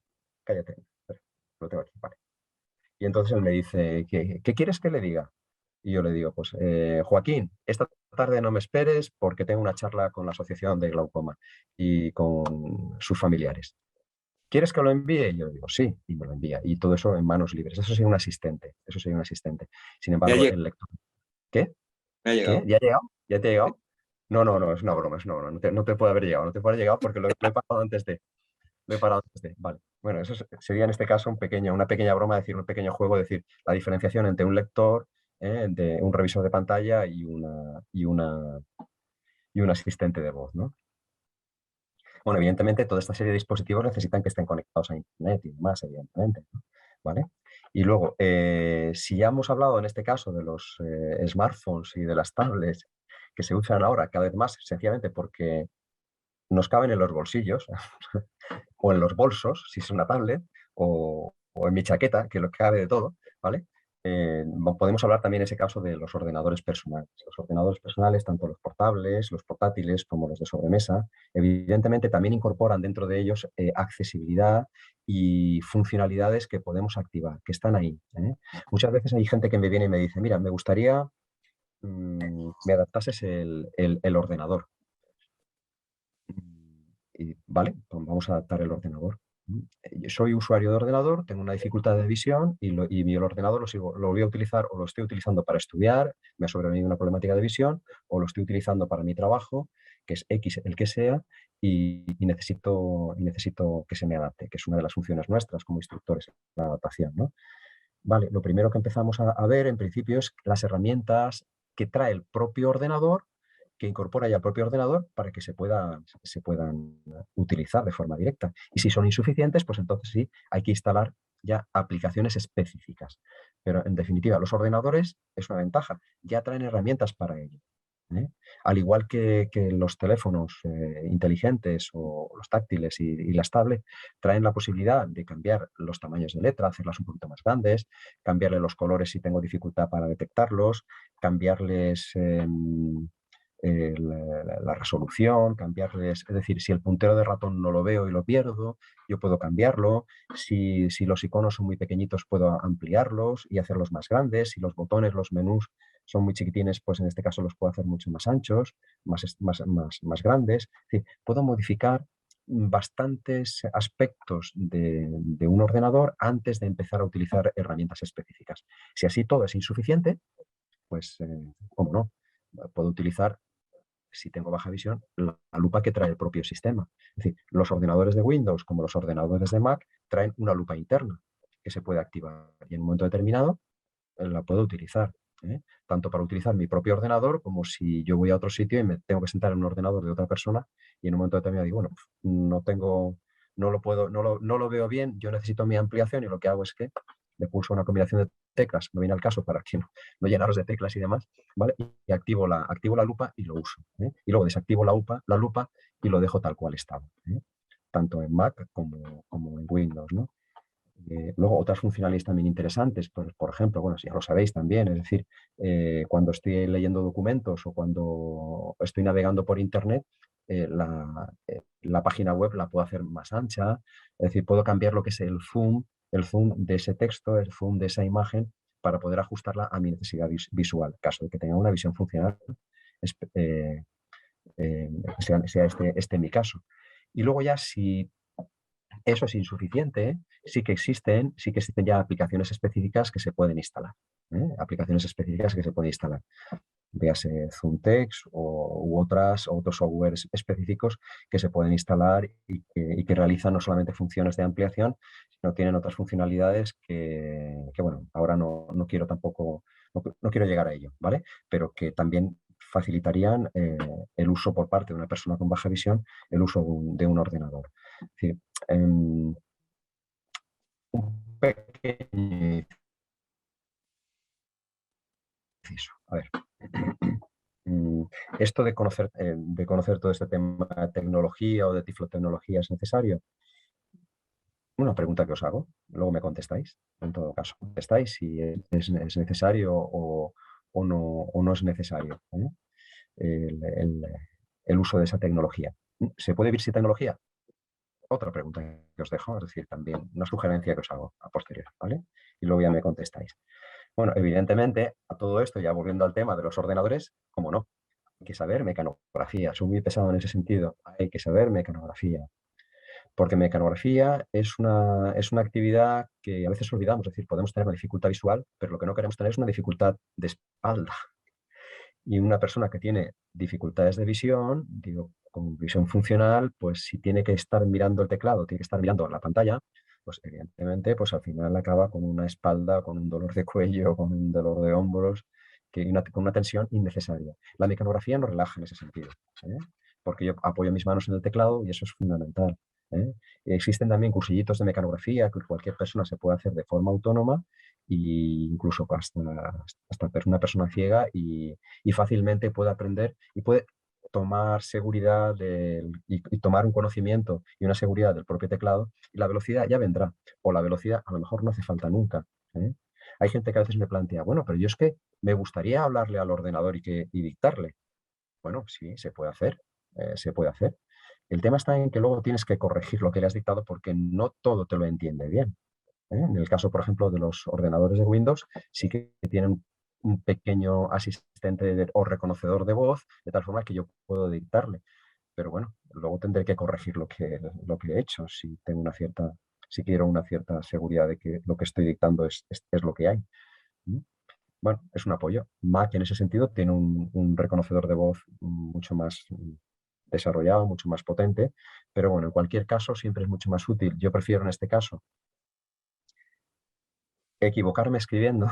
Speaker 2: Cállate, espera, lo tengo aquí, vale. Y entonces él me dice, ¿qué quieres que le diga? Y yo le digo, pues, Joaquín, esta tarde no me esperes porque tengo una charla con la Asociación de Glaucoma y con sus familiares. ¿Quieres que lo envíe? Y yo le digo, sí, y me lo envía. Y todo eso en manos libres. Eso sería un asistente. Eso sería un asistente. Sin
Speaker 1: Me ha
Speaker 2: embargo,
Speaker 1: llegado.
Speaker 2: el lector... ¿Qué?
Speaker 1: Me ha
Speaker 2: ¿Qué?
Speaker 1: llegado.
Speaker 2: ¿Ya ha llegado? ¿Ya te ha
Speaker 1: Sí.
Speaker 2: llegado? No, no, no, es una broma, es una broma. No te puede haber llegado. No te puede haber llegado porque lo he parado antes de... Lo he parado antes de... Vale. Bueno, eso sería en este caso una pequeña broma, decir, un pequeño juego, decir, la diferenciación entre un lector, de un revisor de pantalla, y un asistente de voz, ¿no? Bueno, evidentemente toda esta serie de dispositivos necesitan que estén conectados a Internet y demás, evidentemente, ¿no? ¿Vale? Y luego, si ya hemos hablado en este caso de los smartphones y de las tablets que se usan ahora cada vez más, sencillamente porque nos caben en los bolsillos o en los bolsos, si es una tablet, o en mi chaqueta, que lo cabe de todo, ¿vale? Podemos hablar también en ese caso de los ordenadores personales. Los ordenadores personales, tanto los portables, los portátiles, como los de sobremesa, evidentemente también incorporan dentro de ellos accesibilidad y funcionalidades que podemos activar, que están ahí. Muchas veces hay gente que me viene y me dice, mira, me gustaría me adaptases el ordenador. Y vale, pues vamos a adaptar el ordenador. Yo soy usuario de ordenador, tengo una dificultad de visión y el ordenador lo voy a utilizar o lo estoy utilizando para estudiar, me ha sobrevenido una problemática de visión, o lo estoy utilizando para mi trabajo, que es X el que sea, y necesito que se me adapte, que es una de las funciones nuestras como instructores, la adaptación, ¿no? Vale, lo primero que empezamos a ver en principio es las herramientas que trae el propio ordenador, que incorpora ya el propio ordenador para que se puedan utilizar de forma directa. Y si son insuficientes, pues entonces sí, hay que instalar ya aplicaciones específicas. Pero en definitiva, los ordenadores es una ventaja, ya traen herramientas para ello. ¿Eh? Al igual que los teléfonos inteligentes o los táctiles y las tablets, traen la posibilidad de cambiar los tamaños de letra, hacerlas un poquito más grandes, cambiarle los colores si tengo dificultad para detectarlos, cambiarles la resolución, cambiarles, es decir, si el puntero de ratón no lo veo y lo pierdo, yo puedo cambiarlo. Si los iconos son muy pequeñitos, puedo ampliarlos y hacerlos más grandes. Si los botones, los menús son muy chiquitines, pues en este caso los puedo hacer mucho más anchos, más grandes. Es decir, puedo modificar bastantes aspectos de un ordenador antes de empezar a utilizar herramientas específicas. Si así todo es insuficiente, pues, ¿cómo no? Puedo utilizar, si tengo baja visión, la lupa que trae el propio sistema. Es decir, los ordenadores de Windows como los ordenadores de Mac traen una lupa interna que se puede activar y en un momento determinado la puedo utilizar. Tanto para utilizar mi propio ordenador como si yo voy a otro sitio y me tengo que sentar en un ordenador de otra persona y en un momento determinado digo, bueno, no tengo, no lo puedo, no lo veo bien, yo necesito mi ampliación y lo que hago es que le pulso una combinación de teclas, no viene al caso para que no llenaros de teclas y demás, ¿vale? Y activo la lupa y lo uso. Y luego desactivo la lupa y lo dejo tal cual estaba. Tanto en Mac como en Windows, ¿no? Luego, otras funcionalidades también interesantes, por ejemplo, bueno, si ya lo sabéis también, es decir, cuando estoy leyendo documentos o cuando estoy navegando por Internet, la página web la puedo hacer más ancha, es decir, puedo cambiar lo que es el zoom de ese texto, el zoom de esa imagen, para poder ajustarla a mi necesidad visual, en caso de que tenga una visión funcional, sea este mi caso. Y luego ya si eso es insuficiente, sí que existen ya aplicaciones específicas que se pueden instalar. Aplicaciones específicas que se pueden instalar. Véase ZoomText u otros softwares específicos que se pueden instalar y que realizan no solamente funciones de ampliación, sino tienen otras funcionalidades que bueno, ahora no quiero tampoco, no quiero llegar a ello, ¿vale? Pero que también facilitarían el uso por parte de una persona con baja visión, el uso de un ordenador. Es decir, un pequeño inciso. A ver. Esto de conocer todo este tema de tecnología o de tiflotecnología es necesario. Una pregunta que os hago, luego me contestáis. En todo caso, contestáis si es necesario o no es necesario el uso de esa tecnología. ¿Se puede vivir sin tecnología? Otra pregunta que os dejo, es decir, también una sugerencia que os hago a posteriori, ¿vale? Y luego ya me contestáis. Bueno, evidentemente, a todo esto, ya volviendo al tema de los ordenadores, como no, hay que saber mecanografía. Soy muy pesado en ese sentido. Hay que saber mecanografía. Porque mecanografía es una actividad que a veces olvidamos. Es decir, podemos tener una dificultad visual, pero lo que no queremos tener es una dificultad de espalda. Y una persona que tiene dificultades de visión, digo, con visión funcional, pues si tiene que estar mirando el teclado, tiene que estar mirando la pantalla, pues evidentemente, pues al final acaba con una espalda, con un dolor de cuello, con un dolor de hombros, con una tensión innecesaria. La mecanografía nos relaja en ese sentido, porque yo apoyo mis manos en el teclado y eso es fundamental. Existen también cursillitos de mecanografía que cualquier persona se puede hacer de forma autónoma e incluso hasta una persona ciega y fácilmente puede aprender y puede tomar seguridad y tomar un conocimiento y una seguridad del propio teclado, y la velocidad ya vendrá, o la velocidad a lo mejor no hace falta nunca. ¿Eh? Hay gente que a veces me plantea, bueno, pero yo es que me gustaría hablarle al ordenador y dictarle. Bueno, sí, se puede hacer, se puede hacer. El tema está en que luego tienes que corregir lo que le has dictado porque no todo te lo entiende bien. ¿Eh? En el caso, por ejemplo, de los ordenadores de Windows, sí que tienen un pequeño asistente o reconocedor de voz, de tal forma que yo puedo dictarle. Pero bueno, luego tendré que corregir lo que he hecho si quiero una cierta seguridad de que lo que estoy dictando es lo que hay. ¿Mm? Bueno, es un apoyo. Mac en ese sentido tiene un reconocedor de voz mucho más desarrollado, mucho más potente, pero bueno, en cualquier caso siempre es mucho más útil. Yo prefiero en este caso equivocarme escribiendo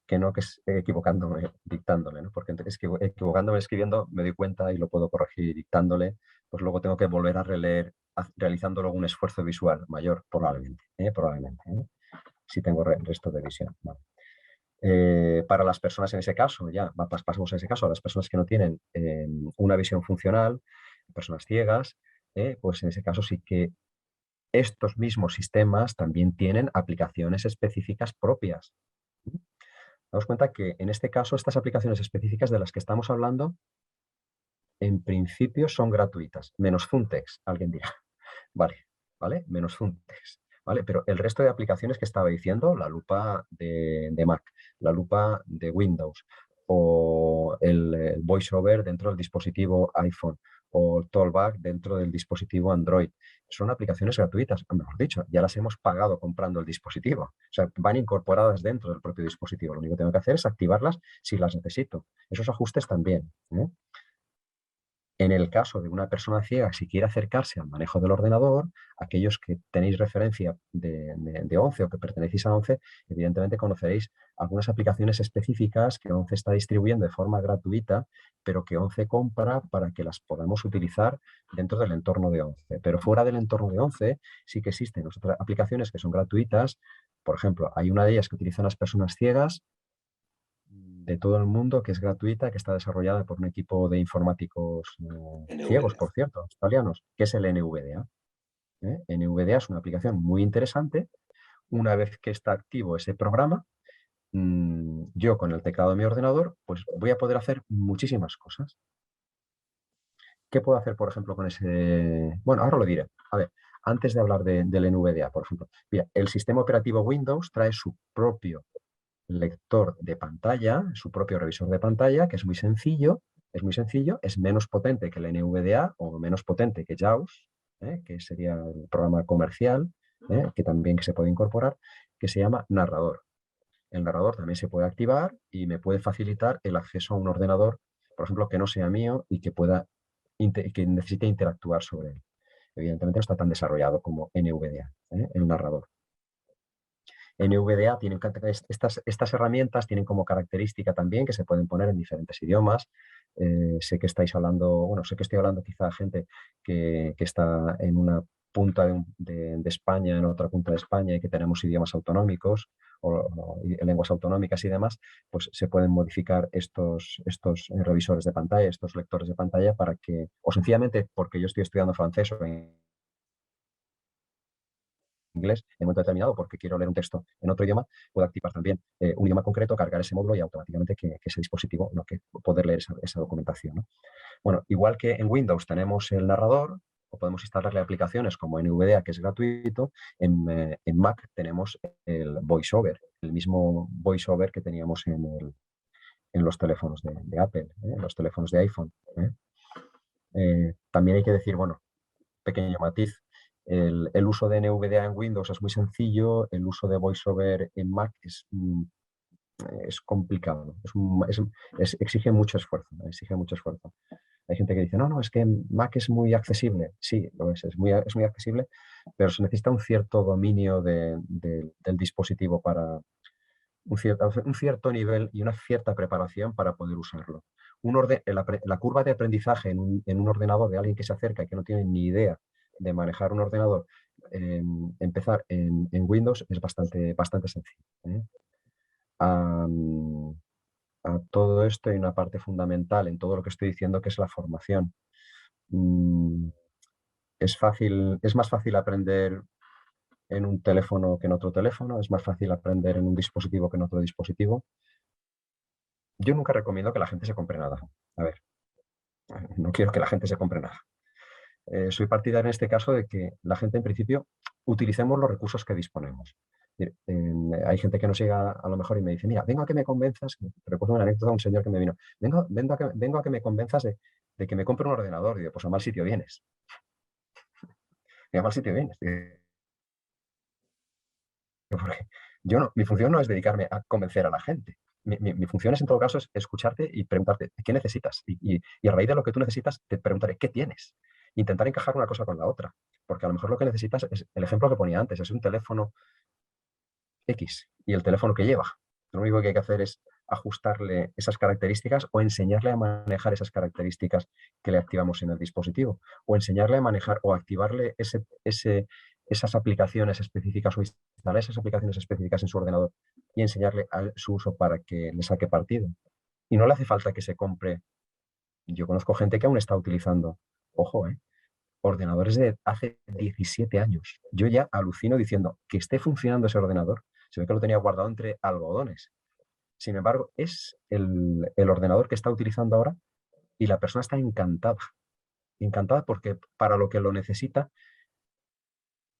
Speaker 2: que no equivocándome dictándole, ¿no? Porque es que equivocándome escribiendo me doy cuenta y lo puedo corregir dictándole, pues luego tengo que volver a releer realizando luego un esfuerzo visual mayor, probablemente, ¿eh? Si tengo resto de visión. Vale. Para las personas en ese caso, ya pasamos a ese caso, a las personas que no tienen una visión funcional, personas ciegas, pues en ese caso sí que estos mismos sistemas también tienen aplicaciones específicas propias. Damos cuenta que en este caso estas aplicaciones específicas de las que estamos hablando en principio son gratuitas, menos Funtex, alguien dirá. Vale, ¿vale? Menos Funtex, ¿vale? Pero el resto de aplicaciones que estaba diciendo, la lupa de Mac, la lupa de Windows, o el VoiceOver dentro del dispositivo iPhone, o el Tollback dentro del dispositivo Android, son aplicaciones gratuitas, o mejor dicho, ya las hemos pagado comprando el dispositivo. O sea, van incorporadas dentro del propio dispositivo. Lo único que tengo que hacer es activarlas si las necesito. Esos ajustes también, ¿eh? En el caso de una persona ciega, si quiere acercarse al manejo del ordenador, aquellos que tenéis referencia de ONCE o que pertenecéis a ONCE, evidentemente conoceréis algunas aplicaciones específicas que ONCE está distribuyendo de forma gratuita, pero que ONCE compra para que las podamos utilizar dentro del entorno de ONCE. Pero fuera del entorno de ONCE sí que existen otras aplicaciones que son gratuitas. Por ejemplo, hay una de ellas que utilizan las personas ciegas de todo el mundo, que es gratuita, que está desarrollada por un equipo de informáticos ciegos,
Speaker 1: NVDA.
Speaker 2: por cierto, australianos, que es el NVDA. NVDA es una aplicación muy interesante. Una vez que está activo ese programa, yo con el teclado de mi ordenador, pues voy a poder hacer muchísimas cosas. ¿Qué puedo hacer, por ejemplo, con ese? Bueno, ahora lo diré. A ver, antes de hablar del NVDA, por ejemplo. Mira, el sistema operativo Windows trae su propio lector de pantalla, su propio revisor de pantalla, que es menos potente que el NVDA o menos potente que JAWS, que sería el programa comercial, que también se puede incorporar, que se llama Narrador. El narrador también se puede activar y me puede facilitar el acceso a un ordenador, por ejemplo, que no sea mío y que que necesite interactuar sobre él. Evidentemente no está tan desarrollado como NVDA, el narrador. NVDA tienen estas herramientas tienen como característica también que se pueden poner en diferentes idiomas. Sé que estáis hablando, bueno, sé que estoy hablando quizá a gente que está en una punta de España, en otra punta de España y que tenemos idiomas autonómicos o lenguas autonómicas y demás, pues se pueden modificar estos revisores de pantalla, estos lectores de pantalla para que, o sencillamente porque yo estoy estudiando francés o inglés en un momento determinado porque quiero leer un texto en otro idioma, puedo activar también un idioma concreto, cargar ese módulo y automáticamente que ese dispositivo, no, que poder leer esa documentación, ¿no? Bueno, igual que en Windows tenemos el narrador, o podemos instalarle aplicaciones como NVDA, que es gratuito, en Mac tenemos el VoiceOver, el mismo VoiceOver que teníamos en los teléfonos de Apple, en los teléfonos de iPhone. También hay que decir, bueno, pequeño matiz, el uso de NVDA en Windows es muy sencillo, el uso de VoiceOver en Mac es complicado, exige mucho esfuerzo, exige mucho esfuerzo. Hay gente que dice, no, no, es que Mac es muy accesible. Sí, lo es muy accesible, pero se necesita un cierto dominio del dispositivo para un cierto nivel y una cierta preparación para poder usarlo. La curva de aprendizaje en un ordenador de alguien que se acerca y que no tiene ni idea de manejar un ordenador, empezar en Windows es bastante sencillo. a todo esto hay una parte fundamental en todo lo que estoy diciendo, que es la formación. Mm, es más fácil aprender en un teléfono que en otro teléfono, es más fácil aprender en un dispositivo que en otro dispositivo. Yo nunca recomiendo que la gente se compre nada. A ver, no quiero que la gente se compre nada. Soy partidario en este caso de que la gente en principio utilicemos los recursos que disponemos. Hay gente que nos llega a lo mejor y me dice, mira, vengo a que me convenzas, recuerdo una anécdota de un señor que me vino, vengo a que me convenzas de que me compre un ordenador. Y digo, pues a mal sitio vienes. Y a mal sitio vienes. Porque yo no, mi función no es dedicarme a convencer a la gente. Mi función es, en todo caso, es escucharte y preguntarte qué necesitas. Y a raíz de lo que tú necesitas, te preguntaré qué tienes. Intentar encajar una cosa con la otra. Porque a lo mejor lo que necesitas es el ejemplo que ponía antes, es un teléfono X y el teléfono que lleva. Lo único que hay que hacer es ajustarle esas características o enseñarle a manejar esas características que le activamos en el dispositivo. O enseñarle a manejar o activarle esas aplicaciones específicas o instalar esas aplicaciones específicas en su ordenador y enseñarle su uso para que le saque partido. Y no le hace falta que se compre. Yo conozco gente que aún está utilizando, ojo, ordenadores de hace 17 años. Yo ya alucino diciendo que esté funcionando ese ordenador. Se ve que lo tenía guardado entre algodones. Sin embargo, es el ordenador que está utilizando ahora y la persona está encantada. Encantada porque para lo que lo necesita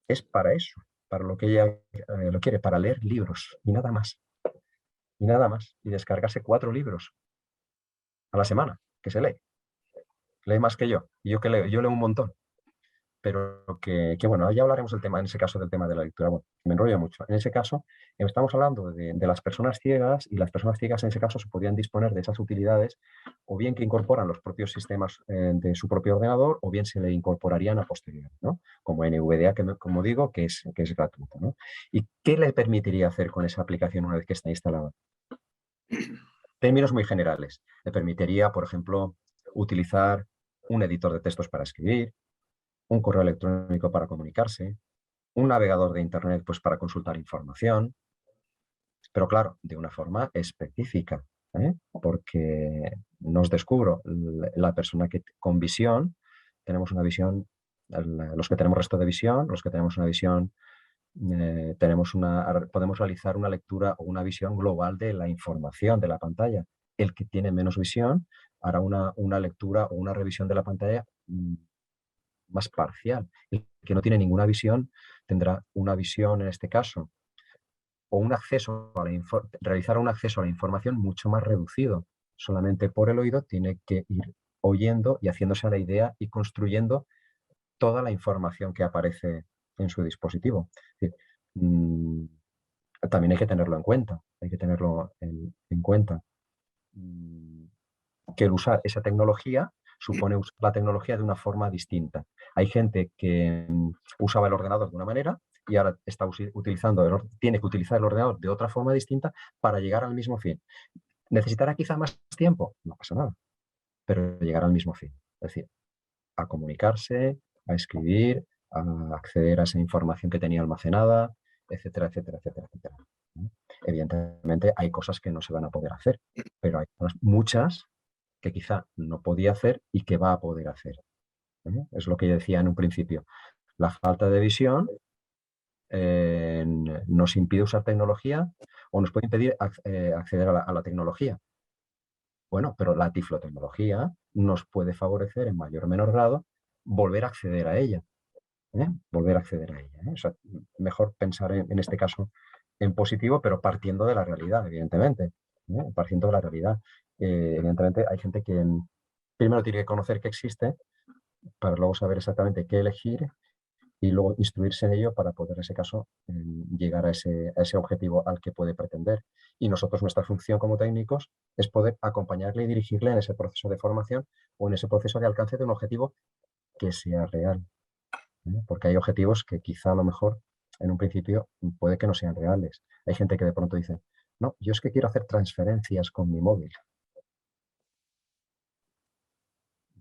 Speaker 2: es para eso, para lo que ella lo quiere, para leer libros y nada más. Y nada más. Y descargarse 4 libros a la semana, que se lee. Lee más que yo. Y yo que leo, yo leo un montón. Pero que bueno, ya hablaremos del tema, en ese caso del tema de la lectura. Bueno, me enrollo mucho. En ese caso, estamos hablando de las personas ciegas y las personas ciegas en ese caso se podrían disponer de esas utilidades o bien que incorporan los propios sistemas de su propio ordenador o bien se le incorporarían a posteriori, ¿no? Como NVDA, como digo, que es gratuito, ¿no? ¿Y qué le permitiría hacer con esa aplicación una vez que está instalada? Términos muy generales. Le permitiría, por ejemplo, utilizar un editor de textos para escribir, un correo electrónico para comunicarse, un navegador de Internet pues, para consultar información, pero claro, de una forma específica, porque no os descubro, la persona que con visión, tenemos una visión, los que tenemos resto de visión, los que tenemos una visión, podemos realizar una lectura o una visión global de la información de la pantalla. El que tiene menos visión hará una lectura o una revisión de la pantalla más parcial. El que no tiene ninguna visión tendrá una visión, en este caso, o un acceso a realizar un acceso a la información mucho más reducido. Solamente por el oído tiene que ir oyendo y haciéndose a la idea y construyendo toda la información que aparece en su dispositivo. Es decir, también hay que tenerlo en cuenta, hay que tenerlo en cuenta. Que el usar esa tecnología supone usar la tecnología de una forma distinta. Hay gente que usaba el ordenador de una manera y ahora está tiene que utilizar el ordenador de otra forma distinta para llegar al mismo fin. ¿Necesitará quizá más tiempo? No pasa nada, pero llegar al mismo fin. Es decir, a comunicarse, a escribir, a acceder a esa información que tenía almacenada, etcétera, etcétera, etcétera, etcétera. Evidentemente hay cosas que no se van a poder hacer, pero hay muchas que quizá no podía hacer y que va a poder hacer. Es lo que yo decía en un principio. La falta de visión nos impide usar tecnología o nos puede impedir acceder a la tecnología. Bueno, pero la tiflotecnología nos puede favorecer en mayor o menor grado volver a acceder a ella. Volver a acceder a ella. O sea, mejor pensar en este caso en positivo, pero partiendo de la realidad, evidentemente. Partiendo de la realidad. Evidentemente hay gente que primero tiene que conocer que existe para luego saber exactamente qué elegir y luego instruirse en ello para poder, en ese caso, llegar a ese objetivo al que puede pretender. Y nosotros, nuestra función como técnicos es poder acompañarle y dirigirle en ese proceso de formación o en ese proceso de alcance de un objetivo que sea real. Porque hay objetivos que quizá a lo mejor en un principio puede que no sean reales. Hay gente que de pronto dice, no, yo es que quiero hacer transferencias con mi móvil.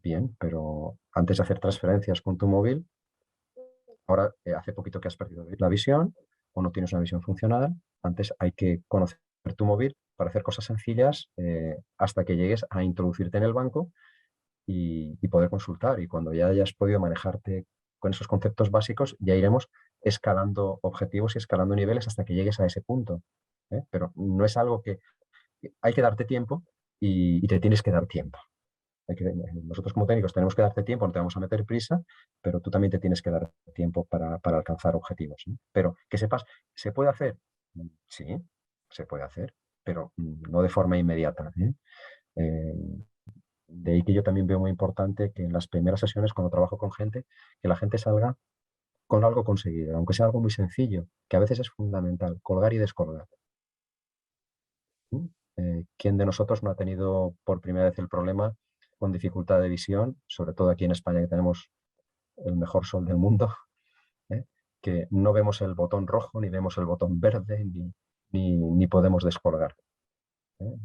Speaker 2: Bien, pero antes de hacer transferencias con tu móvil, ahora hace poquito que has perdido la visión o no tienes una visión funcional, antes hay que conocer tu móvil para hacer cosas sencillas hasta que llegues a introducirte en el banco y poder consultar. Y cuando ya hayas podido manejarte con esos conceptos básicos, ya iremos escalando objetivos y escalando niveles hasta que llegues a ese punto. Pero no es algo que hay que darte tiempo y te tienes que dar tiempo. Nosotros como técnicos tenemos que darte tiempo, no te vamos a meter prisa, pero tú también te tienes que dar tiempo para alcanzar objetivos, ¿no? Pero que sepas, ¿se puede hacer? Sí, se puede hacer, pero no de forma inmediata, ¿eh? Eh, de ahí que yo también veo muy importante que en las primeras sesiones, cuando trabajo con gente, que la gente salga con algo conseguido, aunque sea algo muy sencillo, que a veces es fundamental, colgar y descolgar. ¿Mm? ¿Quién de nosotros no ha tenido por primera vez el problema con dificultad de visión, sobre todo aquí en España que tenemos el mejor sol del mundo, ¿eh? Que no vemos el botón rojo, ni vemos el botón verde, ni podemos descolgar, ¿eh?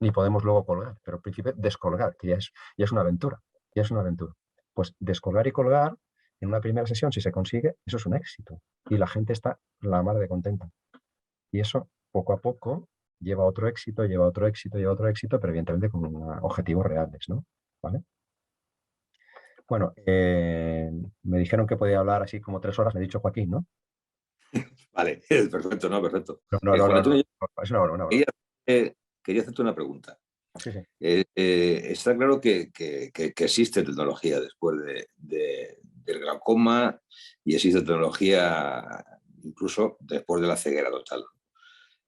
Speaker 2: Ni podemos luego colgar, pero al principio descolgar, que ya es una aventura, ya es una aventura. Pues descolgar y colgar en una primera sesión, si se consigue, eso es un éxito. Y la gente está la mar de contenta. Y eso, poco a poco, lleva a otro éxito, lleva a otro éxito, lleva a otro éxito, pero evidentemente con objetivos reales, ¿no? ¿Vale? Bueno, me dijeron que podía hablar así como 3 horas, me ha dicho Joaquín, ¿no?
Speaker 1: Vale, perfecto, no, perfecto.
Speaker 2: No, no, no,
Speaker 1: Juan
Speaker 2: no, no,
Speaker 1: Antonio,
Speaker 2: es una broma, una broma.
Speaker 1: quería, quería hacerte una pregunta.
Speaker 2: Sí, sí.
Speaker 1: Está claro que existe tecnología después del glaucoma y existe tecnología incluso después de la ceguera total.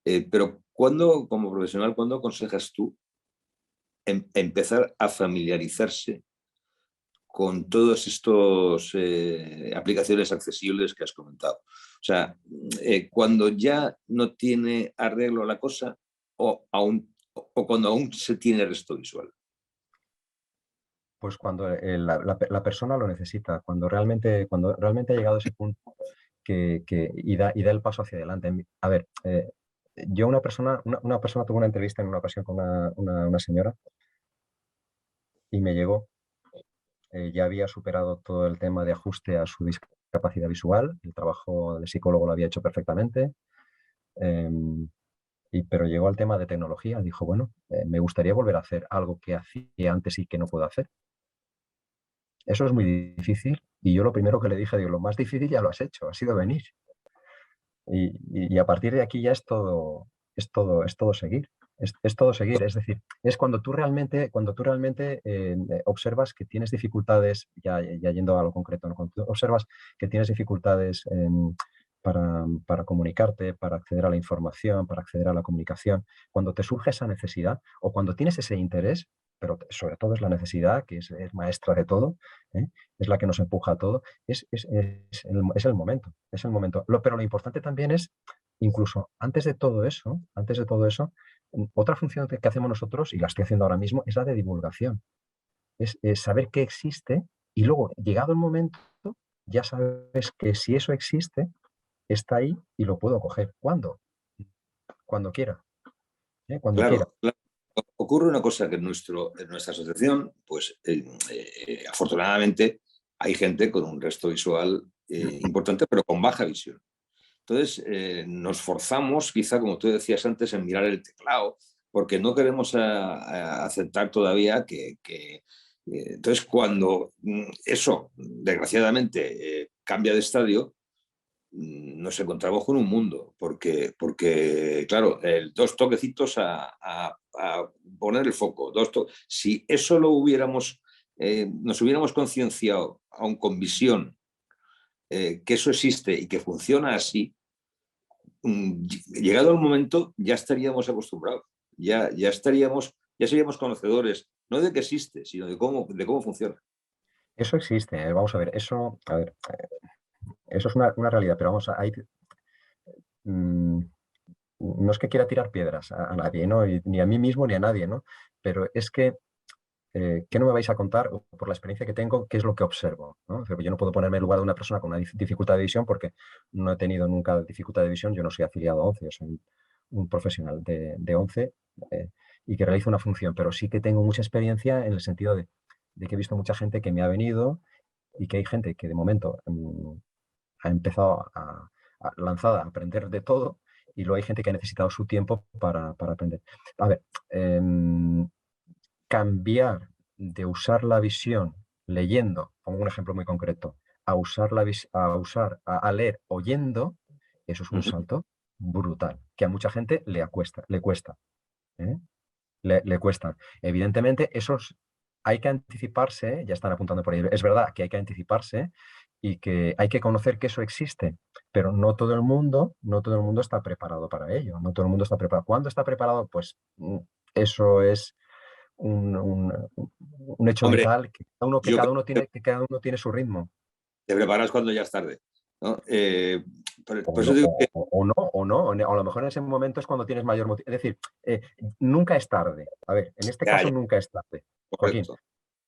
Speaker 1: Pero ¿cuándo, como profesional, cuándo aconsejas tú empezar a familiarizarse con todas estas aplicaciones accesibles que has comentado? O sea, cuando ya no tiene arreglo la cosa o cuando aún se tiene resto visual.
Speaker 2: Pues cuando la persona lo necesita, cuando realmente ha llegado a ese punto y da el paso hacia adelante. A ver, yo una persona tuvo una entrevista en una ocasión con una señora y me llegó, ya había superado todo el tema de ajuste a su discapacidad visual, el trabajo de psicólogo lo había hecho perfectamente, pero llegó al tema de tecnología, dijo, bueno, me gustaría volver a hacer algo que hacía antes y que no puedo hacer. Eso es muy difícil y yo lo primero que le dije, digo, lo más difícil ya lo has hecho, ha sido venir. Y a partir de aquí ya es todo seguir. Es todo seguir. Es decir, es cuando tú realmente observas que tienes dificultades, ya yendo a lo concreto, ¿no? Cuando tú observas que tienes dificultades para comunicarte, para acceder a la información, para acceder a la comunicación, cuando te surge esa necesidad o cuando tienes ese interés, pero sobre todo es la necesidad, que es maestra de todo, ¿eh? Es la que nos empuja a todo, es el momento, es el momento. Pero lo importante también es, incluso antes de todo eso, otra función que hacemos nosotros, y la estoy haciendo ahora mismo, es la de divulgación. Es saber que existe y luego, llegado el momento, ya sabes que si eso existe, está ahí y lo puedo coger. ¿Cuándo? Cuando quiera. Cuando quiera.
Speaker 1: Claro, claro. Ocurre una cosa que en nuestra asociación, pues afortunadamente hay gente con un resto visual importante, pero con baja visión. Entonces, nos forzamos, quizá como tú decías antes, en mirar el teclado, porque no queremos aceptar todavía entonces, cuando eso, desgraciadamente, cambia de estadio, nos encontramos con un mundo, porque claro, dos toquecitos a poner el foco. Si eso lo hubiéramos, nos hubiéramos concienciado, aun con visión, que eso existe y que funciona así, llegado el momento ya estaríamos acostumbrados, ya seríamos conocedores, no de que existe, sino de cómo funciona.
Speaker 2: Eso existe, vamos a ver, eso es una realidad, pero mm, no es que quiera tirar piedras a nadie, ¿no? Ni a mí mismo ni a nadie, ¿no? Pero es que, ¿qué no me vais a contar por la experiencia que tengo? ¿Qué es lo que observo? ¿No? O sea, yo no puedo ponerme en lugar de una persona con una dificultad de visión porque no he tenido nunca dificultad de visión, yo no soy afiliado a ONCE, yo soy un profesional de ONCE y que realizo una función, pero sí que tengo mucha experiencia en el sentido de que he visto mucha gente que me ha venido y que hay gente que de momento ha empezado lanzada a aprender de todo y luego hay gente que ha necesitado su tiempo para aprender. A ver, cambiar de usar la visión leyendo, pongo un ejemplo muy concreto, a a leer oyendo, eso es un
Speaker 1: Ujú.
Speaker 2: salto brutal, que a mucha gente le cuesta, ¿eh? Le cuesta. Evidentemente, hay que anticiparse, ya están apuntando por ahí, es verdad que hay que anticiparse y que hay que conocer que eso existe, pero no todo el mundo está preparado para ello, no todo el mundo está preparado. ¿Cuándo está preparado? Pues eso es un hecho
Speaker 1: Hombre,
Speaker 2: vital
Speaker 1: yo creo
Speaker 2: que cada uno tiene su ritmo.
Speaker 1: que te preparas cuando ya es tarde, ¿no?
Speaker 2: O
Speaker 1: Por
Speaker 2: no,
Speaker 1: eso digo que
Speaker 2: o a lo mejor en ese momento es cuando tienes mayor motivo. Es decir, nunca es tarde. A ver, en este
Speaker 1: ya,
Speaker 2: caso
Speaker 1: ya,
Speaker 2: nunca es tarde. Joaquín,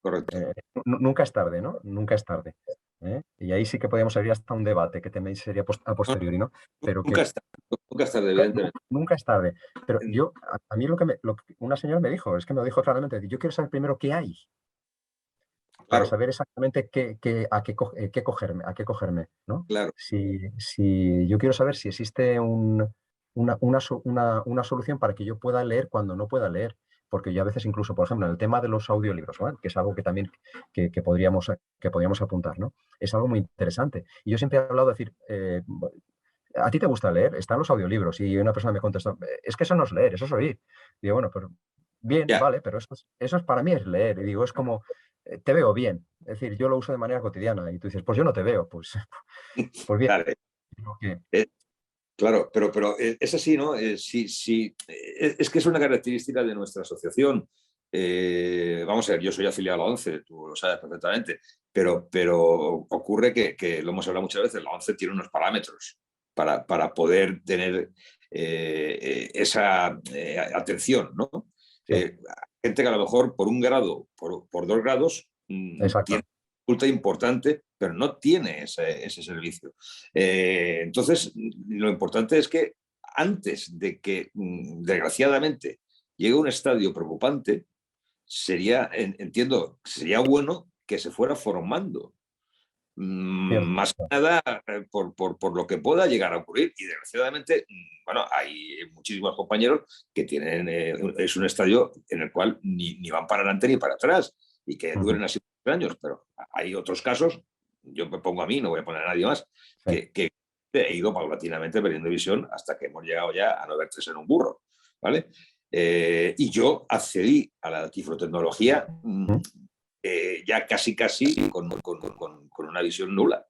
Speaker 1: correcto, correcto.
Speaker 2: nunca es tarde, ¿no? Nunca es tarde. ¿Eh? Y ahí sí que podríamos abrir hasta un debate que también sería a
Speaker 1: No,
Speaker 2: posteriori, ¿no? Pero
Speaker 1: nunca
Speaker 2: que
Speaker 1: está, nunca es tarde, evidentemente.
Speaker 2: nunca es tarde. Pero a mí lo que una señora me dijo, es que me lo dijo claramente, yo quiero saber primero qué hay, para
Speaker 1: Claro,
Speaker 2: saber exactamente a qué cogerme, ¿no?
Speaker 1: claro.
Speaker 2: Si yo quiero saber si existe una solución para que yo pueda leer cuando no pueda leer. Porque yo a veces incluso, por ejemplo, en el tema de los audiolibros, ¿no? Que es algo que también que podríamos apuntar, ¿no? Es algo muy interesante. Y yo siempre he hablado de decir, ¿a ti te gusta leer? Están los audiolibros. Y una persona me contestó, es que eso no es leer, eso es oír. Y digo, bueno, pero bien,
Speaker 1: Ya,
Speaker 2: vale, pero eso es para mí es leer. Y digo, es como, te veo bien. Es decir, yo lo uso de manera cotidiana. Y tú dices, pues yo no te veo. Pues, pues bien.
Speaker 1: vale.
Speaker 2: Digo que,
Speaker 1: Claro, pero es así, ¿no? Sí, sí, es que es una característica de nuestra asociación. Vamos a ver, yo soy afiliado a la ONCE, tú lo sabes perfectamente, pero ocurre que lo hemos hablado muchas veces, la ONCE tiene unos parámetros para poder tener esa atención, ¿no?
Speaker 2: sí,
Speaker 1: Gente que a lo mejor por un grado, por 2 grados, tiene
Speaker 2: exacto.
Speaker 1: dificultad importante, pero no tiene ese servicio. Entonces, lo importante es que antes de que, desgraciadamente, llegue a un estadio preocupante, entiendo, sería bueno que se fuera formando.
Speaker 2: Cierto.
Speaker 1: Más que nada por lo que pueda llegar a ocurrir. Y desgraciadamente, bueno, hay muchísimos compañeros que tienen, es un estadio en el cual ni van para adelante ni para atrás y que
Speaker 2: Ujú,
Speaker 1: duren así años, pero hay otros casos, yo me pongo a mí, no voy a poner a nadie más,
Speaker 2: sí.
Speaker 1: que he ido paulatinamente perdiendo visión hasta que hemos llegado ya a no ver tres en un burro, ¿vale? Y yo accedí a la tiflotecnología
Speaker 2: Mm,
Speaker 1: ya casi con una visión nula.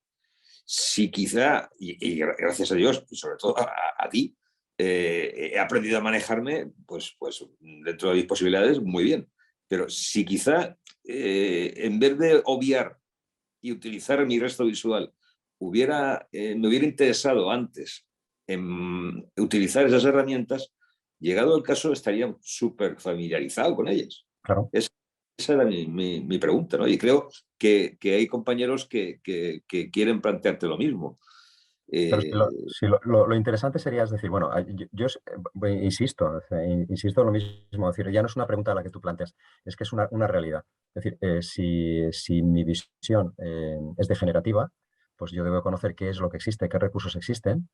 Speaker 1: Si quizá, y gracias a Dios, y sobre todo a ti, he aprendido a manejarme, pues dentro de mis posibilidades, muy bien. Pero si quizá, en vez de obviar y utilizar mi resto visual, me hubiera interesado antes en utilizar esas herramientas, llegado el caso estaría súper familiarizado con ellas.
Speaker 2: claro.
Speaker 1: Esa era mi pregunta, ¿no? Y creo que hay compañeros que quieren plantearte lo mismo.
Speaker 2: Pero
Speaker 1: Eh,
Speaker 2: lo interesante sería, es decir, bueno, insisto, o sea, insisto en lo mismo, es decir, ya no es una pregunta la que tú planteas, es que es una realidad. Es decir, si mi visión es degenerativa, pues yo debo conocer qué es lo que existe, qué recursos existen.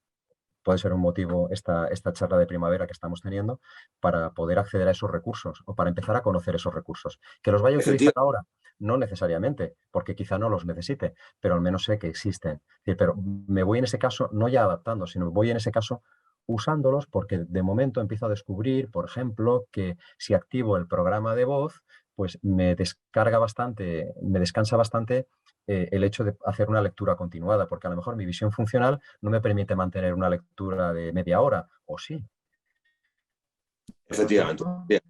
Speaker 2: Puede ser un motivo esta charla de primavera que estamos teniendo para poder acceder a esos recursos o para empezar a conocer esos recursos. ¿Que los vaya a utilizar
Speaker 1: efectivamente,
Speaker 2: ahora? No necesariamente, porque quizá no los necesite, pero al menos sé que existen. Es decir, pero me voy en ese caso no ya adaptando, sino voy en ese caso usándolos porque de momento empiezo a descubrir, por ejemplo, que si activo el programa de voz, pues me descansa bastante el hecho de hacer una lectura continuada, porque a lo mejor mi visión funcional no me permite mantener una lectura de media hora, o sí.
Speaker 1: efectivamente. Bien.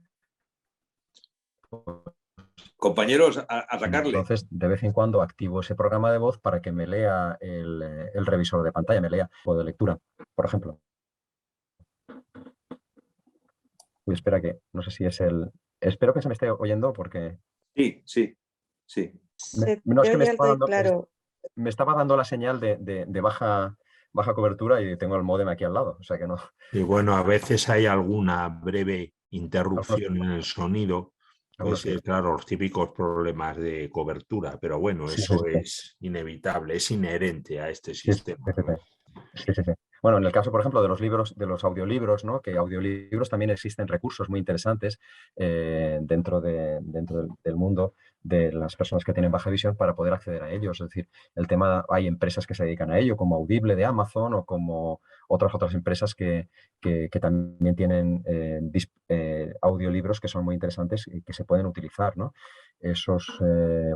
Speaker 1: Compañeros, atacarle.
Speaker 2: Entonces, de vez en cuando activo ese programa de voz para que me lea el revisor de pantalla, me lea o de lectura, por ejemplo. Uy, espera que, no sé si es el... Espero que se me esté oyendo porque...
Speaker 1: Sí, sí, sí.
Speaker 3: Se
Speaker 2: No, es
Speaker 3: te
Speaker 2: que
Speaker 3: oye alto y claro.
Speaker 2: me estaba dando la señal de baja cobertura y tengo el módem aquí al lado, o sea que no...
Speaker 4: Y bueno, a veces hay alguna breve
Speaker 2: Algunos,
Speaker 4: interrupción en el sonido, puede
Speaker 2: algunos
Speaker 4: ser,
Speaker 2: picos.
Speaker 4: claro, los típicos problemas de cobertura, pero bueno,
Speaker 2: Sí, sí,
Speaker 4: eso
Speaker 2: sí.
Speaker 4: es inevitable, es inherente a este
Speaker 2: Sí, sí,
Speaker 4: sistema.
Speaker 2: sí, sí. Sí, sí, sí. Bueno, en el caso, por ejemplo, de los libros, de los audiolibros, ¿no? Que audiolibros también existen recursos muy interesantes dentro del mundo de las personas que tienen baja visión para poder acceder a ellos. Es decir, el tema, hay empresas que se dedican a ello, como Audible de Amazon o como otras empresas que también tienen audiolibros que son muy interesantes y que se pueden utilizar, ¿no? Esos,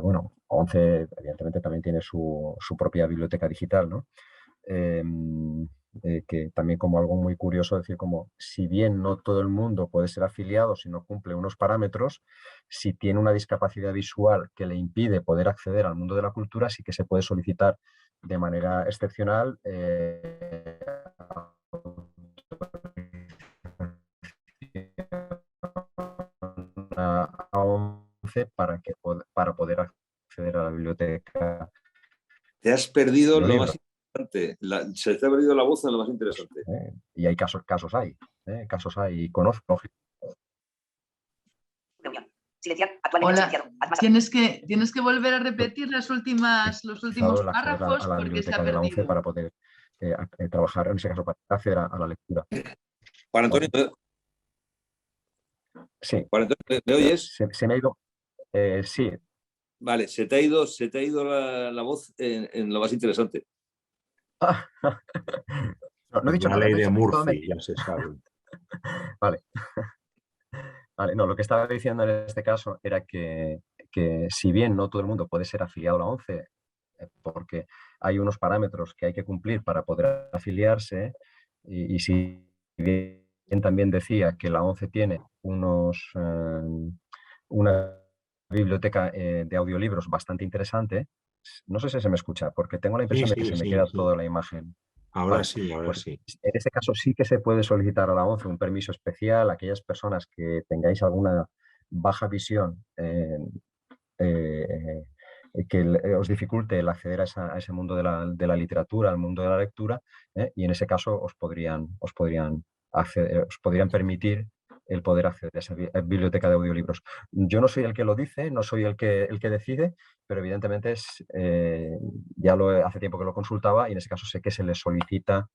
Speaker 2: bueno, ONCE evidentemente también tiene su propia biblioteca digital, ¿no? Que también como algo muy curioso decir como si bien no todo el mundo puede ser afiliado si no cumple unos parámetros, si tiene una discapacidad visual que le impide poder acceder al mundo de la cultura, sí que se puede solicitar de manera excepcional a 11 para poder acceder a la biblioteca
Speaker 1: Te has perdido
Speaker 2: de
Speaker 1: lo más
Speaker 2: libros.
Speaker 1: interesante. Se te ha perdido la voz en lo más interesante.
Speaker 2: Y hay casos hay, y conozco.
Speaker 3: Hola, tienes que volver a repetir los últimos
Speaker 2: El acceder a
Speaker 3: párrafos
Speaker 2: la
Speaker 3: porque se
Speaker 2: biblioteca
Speaker 3: ha
Speaker 2: de la ONCE
Speaker 3: perdido.
Speaker 2: para poder trabajar, en ese caso, para acceder a la lectura.
Speaker 1: Juan Antonio,
Speaker 2: Sí,
Speaker 1: Juan Antonio, ¿me oyes?
Speaker 2: se me ha ido. Sí.
Speaker 1: Vale, se te ha ido la voz en lo más interesante.
Speaker 2: No he dicho
Speaker 4: La
Speaker 2: nada,
Speaker 4: ley
Speaker 2: no he
Speaker 4: de
Speaker 2: dicho todo
Speaker 4: Murphy,
Speaker 2: mentira.
Speaker 4: ya se sabe.
Speaker 2: Vale. Vale, no, lo que estaba diciendo en este caso era que si bien no todo el mundo puede ser afiliado a la ONCE, porque hay unos parámetros que hay que cumplir para poder afiliarse, y si bien también decía que la ONCE tiene una biblioteca de audiolibros bastante interesante, no sé si se me escucha, porque tengo la
Speaker 4: Sí,
Speaker 2: impresión de que
Speaker 4: sí,
Speaker 2: se me
Speaker 4: sí,
Speaker 2: queda
Speaker 4: sí.
Speaker 2: toda la imagen.
Speaker 4: Ahora
Speaker 2: Vale,
Speaker 4: sí, ahora
Speaker 2: pues
Speaker 4: sí.
Speaker 2: en ese caso sí que se puede solicitar a la ONCE un permiso especial a aquellas personas que tengáis alguna baja visión eh, os dificulte el acceder a ese mundo de la literatura, al mundo de la lectura, y en ese caso os podrían permitir el poder acceder a esa biblioteca de audiolibros. Yo no soy el que lo dice, no soy el que decide, pero evidentemente hace tiempo que lo consultaba y en ese caso sé que se les solicita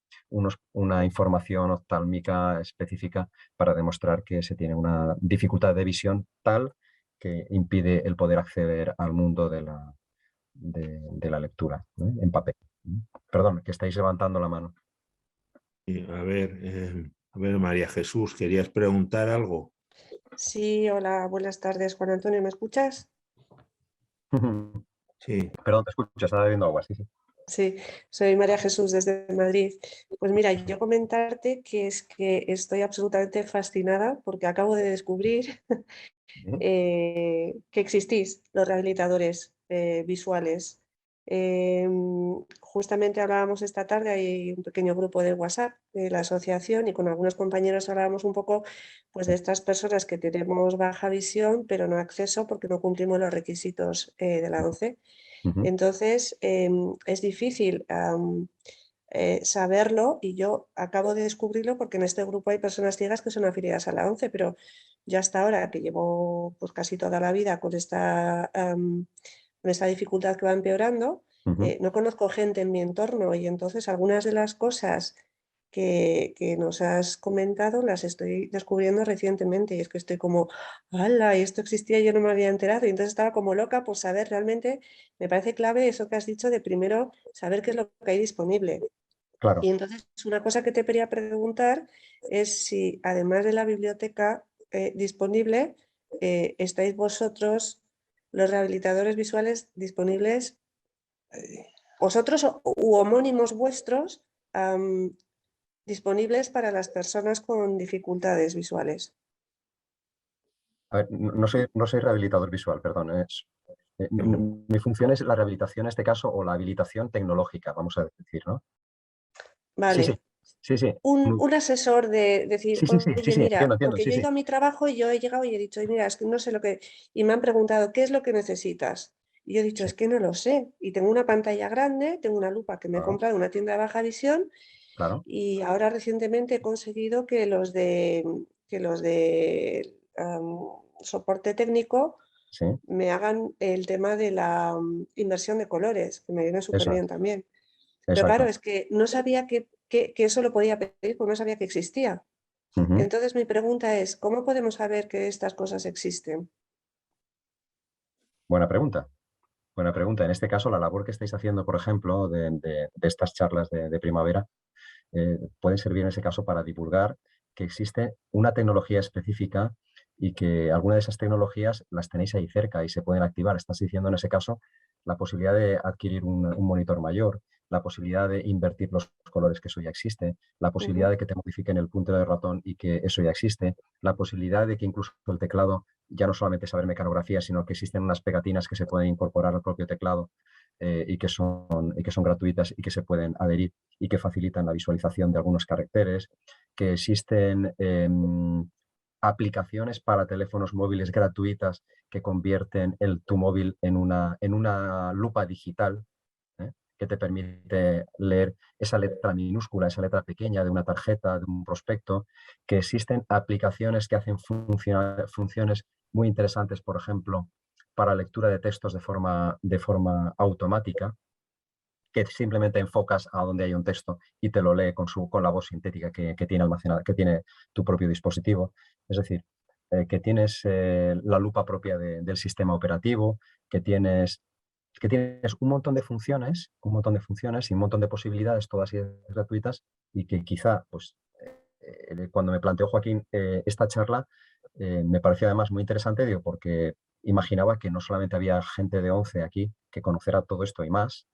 Speaker 2: una información oftálmica específica para demostrar que se tiene una dificultad de visión tal que impide el poder acceder al mundo de la lectura, ¿eh? En papel. Perdón, que estáis levantando la mano.
Speaker 4: A ver, María Jesús, ¿querías preguntar algo?
Speaker 5: Sí, hola, buenas tardes, Juan Antonio, ¿me escuchas?
Speaker 4: Sí.
Speaker 2: Perdón, te escucho, estaba bebiendo agua, sí, sí.
Speaker 5: Sí, soy María Jesús desde Madrid. Pues mira, yo comentarte que es que estoy absolutamente fascinada porque acabo de descubrir que existís, los rehabilitadores visuales. Justamente hablábamos esta tarde, hay un pequeño grupo de WhatsApp de la asociación y con algunos compañeros hablábamos un poco pues, de estas personas que tenemos baja visión pero no acceso porque no cumplimos los requisitos de la ONCE. Entonces es difícil saberlo y yo acabo de descubrirlo porque en este grupo hay personas ciegas que son afiliadas a la ONCE, pero yo hasta ahora, que llevo pues, casi toda la vida con esta dificultad que va empeorando, no conozco gente en mi entorno y entonces algunas de las cosas que nos has comentado las estoy descubriendo recientemente y es que estoy como, ¡hala! Y esto existía y yo no me había enterado y entonces estaba como loca por saber realmente, me parece clave eso que has dicho de primero saber qué es lo que hay disponible.
Speaker 2: Claro.
Speaker 5: Y entonces una cosa que te quería preguntar es si además de la biblioteca disponible, estáis vosotros, los rehabilitadores visuales, disponibles, vosotros u homónimos vuestros, disponibles para las personas con dificultades visuales.
Speaker 2: A ver, no soy rehabilitador visual, perdón. Mi función es la rehabilitación en este caso o la habilitación tecnológica, vamos a decir, ¿no?
Speaker 5: Vale.
Speaker 2: Sí.
Speaker 5: Un asesor de decir, oye,
Speaker 2: Sí,
Speaker 5: mira,
Speaker 2: entiendo,
Speaker 5: porque yo he ido a mi trabajo y yo he llegado y he dicho, mira, es que no sé lo que... Y me han preguntado, ¿qué es lo que necesitas? Y yo he dicho, es que no lo sé. Y tengo una pantalla grande, tengo una lupa que me he comprado en una tienda de baja visión.
Speaker 2: Claro.
Speaker 5: Y ahora recientemente he conseguido que los de soporte técnico me hagan el tema de la inversión de colores, que me viene súper bien también. Pero claro, es que no sabía que que eso lo podía pedir porque no sabía que existía. Entonces mi pregunta es, ¿cómo podemos saber que estas cosas existen?
Speaker 2: Buena pregunta. Buena pregunta. En este caso, la labor que estáis haciendo, por ejemplo, de estas charlas de primavera, pueden servir en ese caso para divulgar que existe una tecnología específica y que alguna de esas tecnologías las tenéis ahí cerca y se pueden activar. Estás diciendo en ese caso la posibilidad de adquirir un monitor mayor, la posibilidad de invertir los colores, que eso ya existe, la posibilidad de que te modifiquen el punto del ratón y que eso ya existe, la posibilidad de que incluso el teclado ya no solamente saber mecanografía, sino que existen unas pegatinas que se pueden incorporar al propio teclado y que son gratuitas y que se pueden adherir y que facilitan la visualización de algunos caracteres, que existen aplicaciones para teléfonos móviles gratuitas que convierten tu móvil en una lupa digital, que te permite leer esa letra minúscula, esa letra pequeña de una tarjeta, de un prospecto, que existen aplicaciones que hacen funciones muy interesantes, por ejemplo, para lectura de textos de forma automática, que simplemente enfocas a donde hay un texto y te lo lee con la voz sintética que tiene almacenada, que tiene tu propio dispositivo. Es decir, que tienes la lupa propia del sistema operativo, que tienes un montón de funciones y un montón de posibilidades, todas ellas gratuitas, y que quizá, pues, cuando me planteó Joaquín esta charla, me pareció además muy interesante, digo, porque imaginaba que no solamente había gente de 11 aquí que conociera todo esto y más,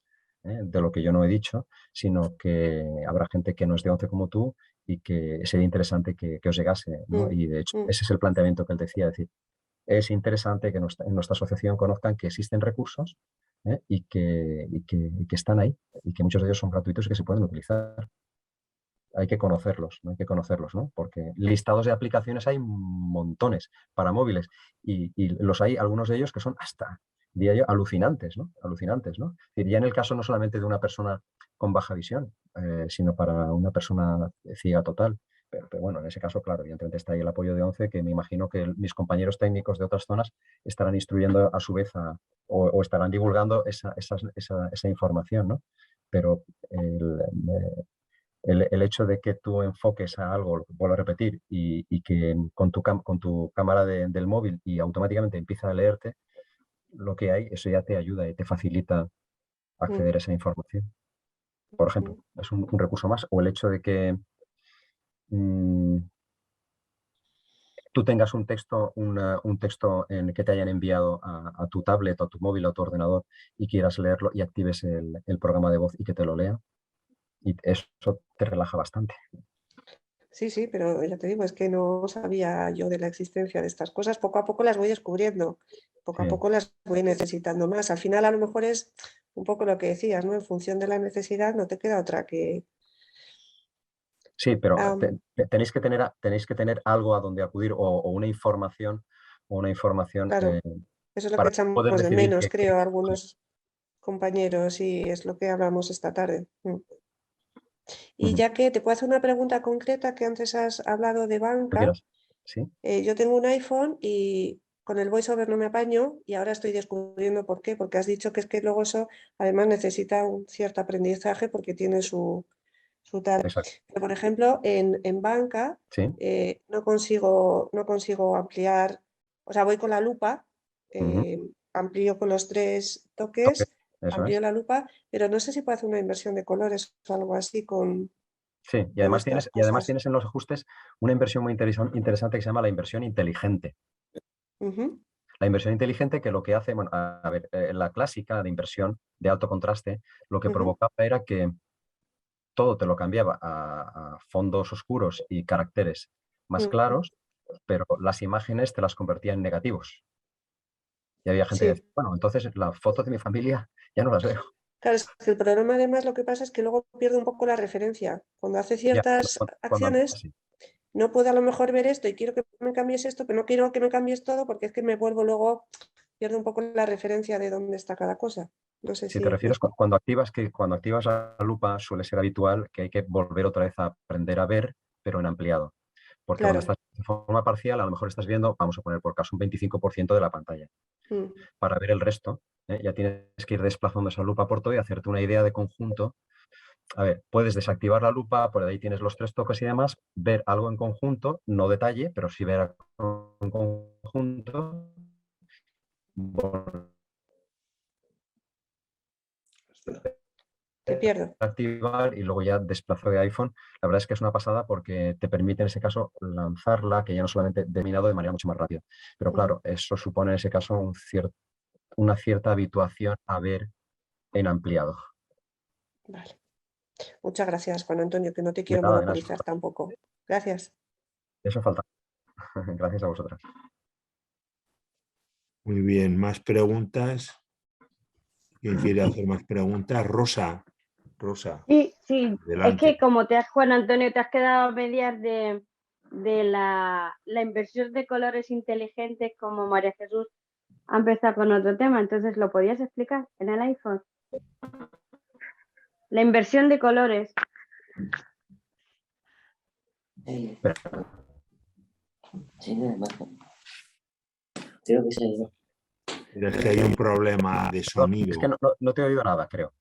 Speaker 2: de lo que yo no he dicho, sino que habrá gente que no es de 11 como tú y que sería interesante que os llegase, ¿no? Y de hecho, ese es el planteamiento que él decía, es decir, es interesante que en nuestra asociación conozcan que existen recursos y que están ahí y que muchos de ellos son gratuitos y que se pueden utilizar. Hay que conocerlos, ¿no? Hay que conocerlos, ¿no? Porque listados de aplicaciones hay montones para móviles y los hay, algunos de ellos que son hasta, diría yo, alucinantes, ¿no? Alucinantes, ¿no? Es decir, ya en el caso no solamente de una persona con baja visión, sino para una persona ciega total. Pero bueno, en ese caso, claro, evidentemente está ahí el apoyo de ONCE, que me imagino que mis compañeros técnicos de otras zonas estarán instruyendo a su vez o estarán divulgando esa información, ¿no? Pero el hecho de que tú enfoques a algo, vuelvo a repetir, y que con tu cámara del móvil y automáticamente empieza a leerte lo que hay, eso ya te ayuda y te facilita acceder a esa información. Por ejemplo, es un recurso más. O el hecho de que tú tengas un texto en que te hayan enviado a tu tablet o a tu móvil o a tu ordenador y quieras leerlo y actives el programa de voz y que te lo lea. Y eso te relaja bastante.
Speaker 5: Sí, sí, pero ya te digo, es que no sabía yo de la existencia de estas cosas. Poco a poco las voy descubriendo, poco a poco las voy necesitando más. Al final a lo mejor es un poco lo que decías, ¿no? En función de la necesidad no te queda otra que...
Speaker 2: Sí, pero tenéis que tener algo a donde acudir o una información
Speaker 5: Claro, eso es lo que
Speaker 2: para
Speaker 5: echamos
Speaker 2: poder
Speaker 5: de
Speaker 2: decidir
Speaker 5: menos, creo, algunos compañeros, y es lo que hablamos esta tarde. Y ya que te puedo hacer una pregunta concreta, que antes has hablado de banca.
Speaker 2: ¿Sí?
Speaker 5: Yo tengo un iPhone y con el VoiceOver no me apaño y ahora estoy descubriendo por qué, porque has dicho que es que luego eso además necesita un cierto aprendizaje porque tiene su tal.
Speaker 2: Exacto.
Speaker 5: Pero, por ejemplo, en banca
Speaker 2: ¿Sí?
Speaker 5: no consigo ampliar, o sea, voy con la lupa, amplío con los 3 toques, amplío la lupa, pero no sé si puedo hacer una inversión de colores o algo así con...
Speaker 2: Sí, y además tienes en los ajustes una inversión muy interesante que se llama la inversión inteligente. La inversión inteligente, que lo que hace, bueno, a ver, la clásica de inversión de alto contraste, lo que provocaba era que todo te lo cambiaba a fondos oscuros y caracteres más claros, pero las imágenes te las convertía en negativos. Y había gente que decía, bueno, entonces las fotos de mi familia ya no las veo.
Speaker 5: Claro, es que el programa además lo que pasa es que luego pierde un poco la referencia. Cuando hace ciertas acciones, no puedo a lo mejor ver esto y quiero que me cambies esto, pero no quiero que me cambies todo porque es que me vuelvo luego, pierdo un poco la referencia de dónde está cada cosa. No sé
Speaker 2: si te refieres cuando activas la lupa, suele ser habitual que hay que volver otra vez a aprender a ver, pero en ampliado. Porque cuando estás de forma parcial, a lo mejor estás viendo, vamos a poner por caso, un 25% de la pantalla. Para ver el resto, ya tienes que ir desplazando esa lupa por todo y hacerte una idea de conjunto a ver, puedes desactivar la lupa, por ahí tienes los 3 toques y demás, ver algo en conjunto, no detalle, pero sí ver algo en conjunto.
Speaker 5: Te pierdo.
Speaker 2: Activar y luego ya desplazo de iPhone. La verdad es que es una pasada porque te permite en ese caso lanzarla, que ya no solamente terminado de manera mucho más rápida. Pero claro, eso supone en ese caso una cierta habituación a ver en ampliado.
Speaker 5: Vale. Muchas gracias, Juan Antonio, que no te
Speaker 2: De
Speaker 5: quiero
Speaker 2: nada,
Speaker 5: monopolizar tampoco. Gracias.
Speaker 2: eso falta. Gracias a vosotras.
Speaker 4: Muy bien, más preguntas. ¿Quién quiere hacer más preguntas? Rosa. Rosa.
Speaker 6: Sí, sí.
Speaker 4: Adelante.
Speaker 6: Es que como Juan Antonio, te has quedado a medias de la inversión de colores inteligentes, como María Jesús ha empezado con otro tema, entonces ¿lo podías explicar en el iPhone? La inversión de colores.
Speaker 4: Es que hay un problema de sonido.
Speaker 2: Es que no te he oído nada, creo.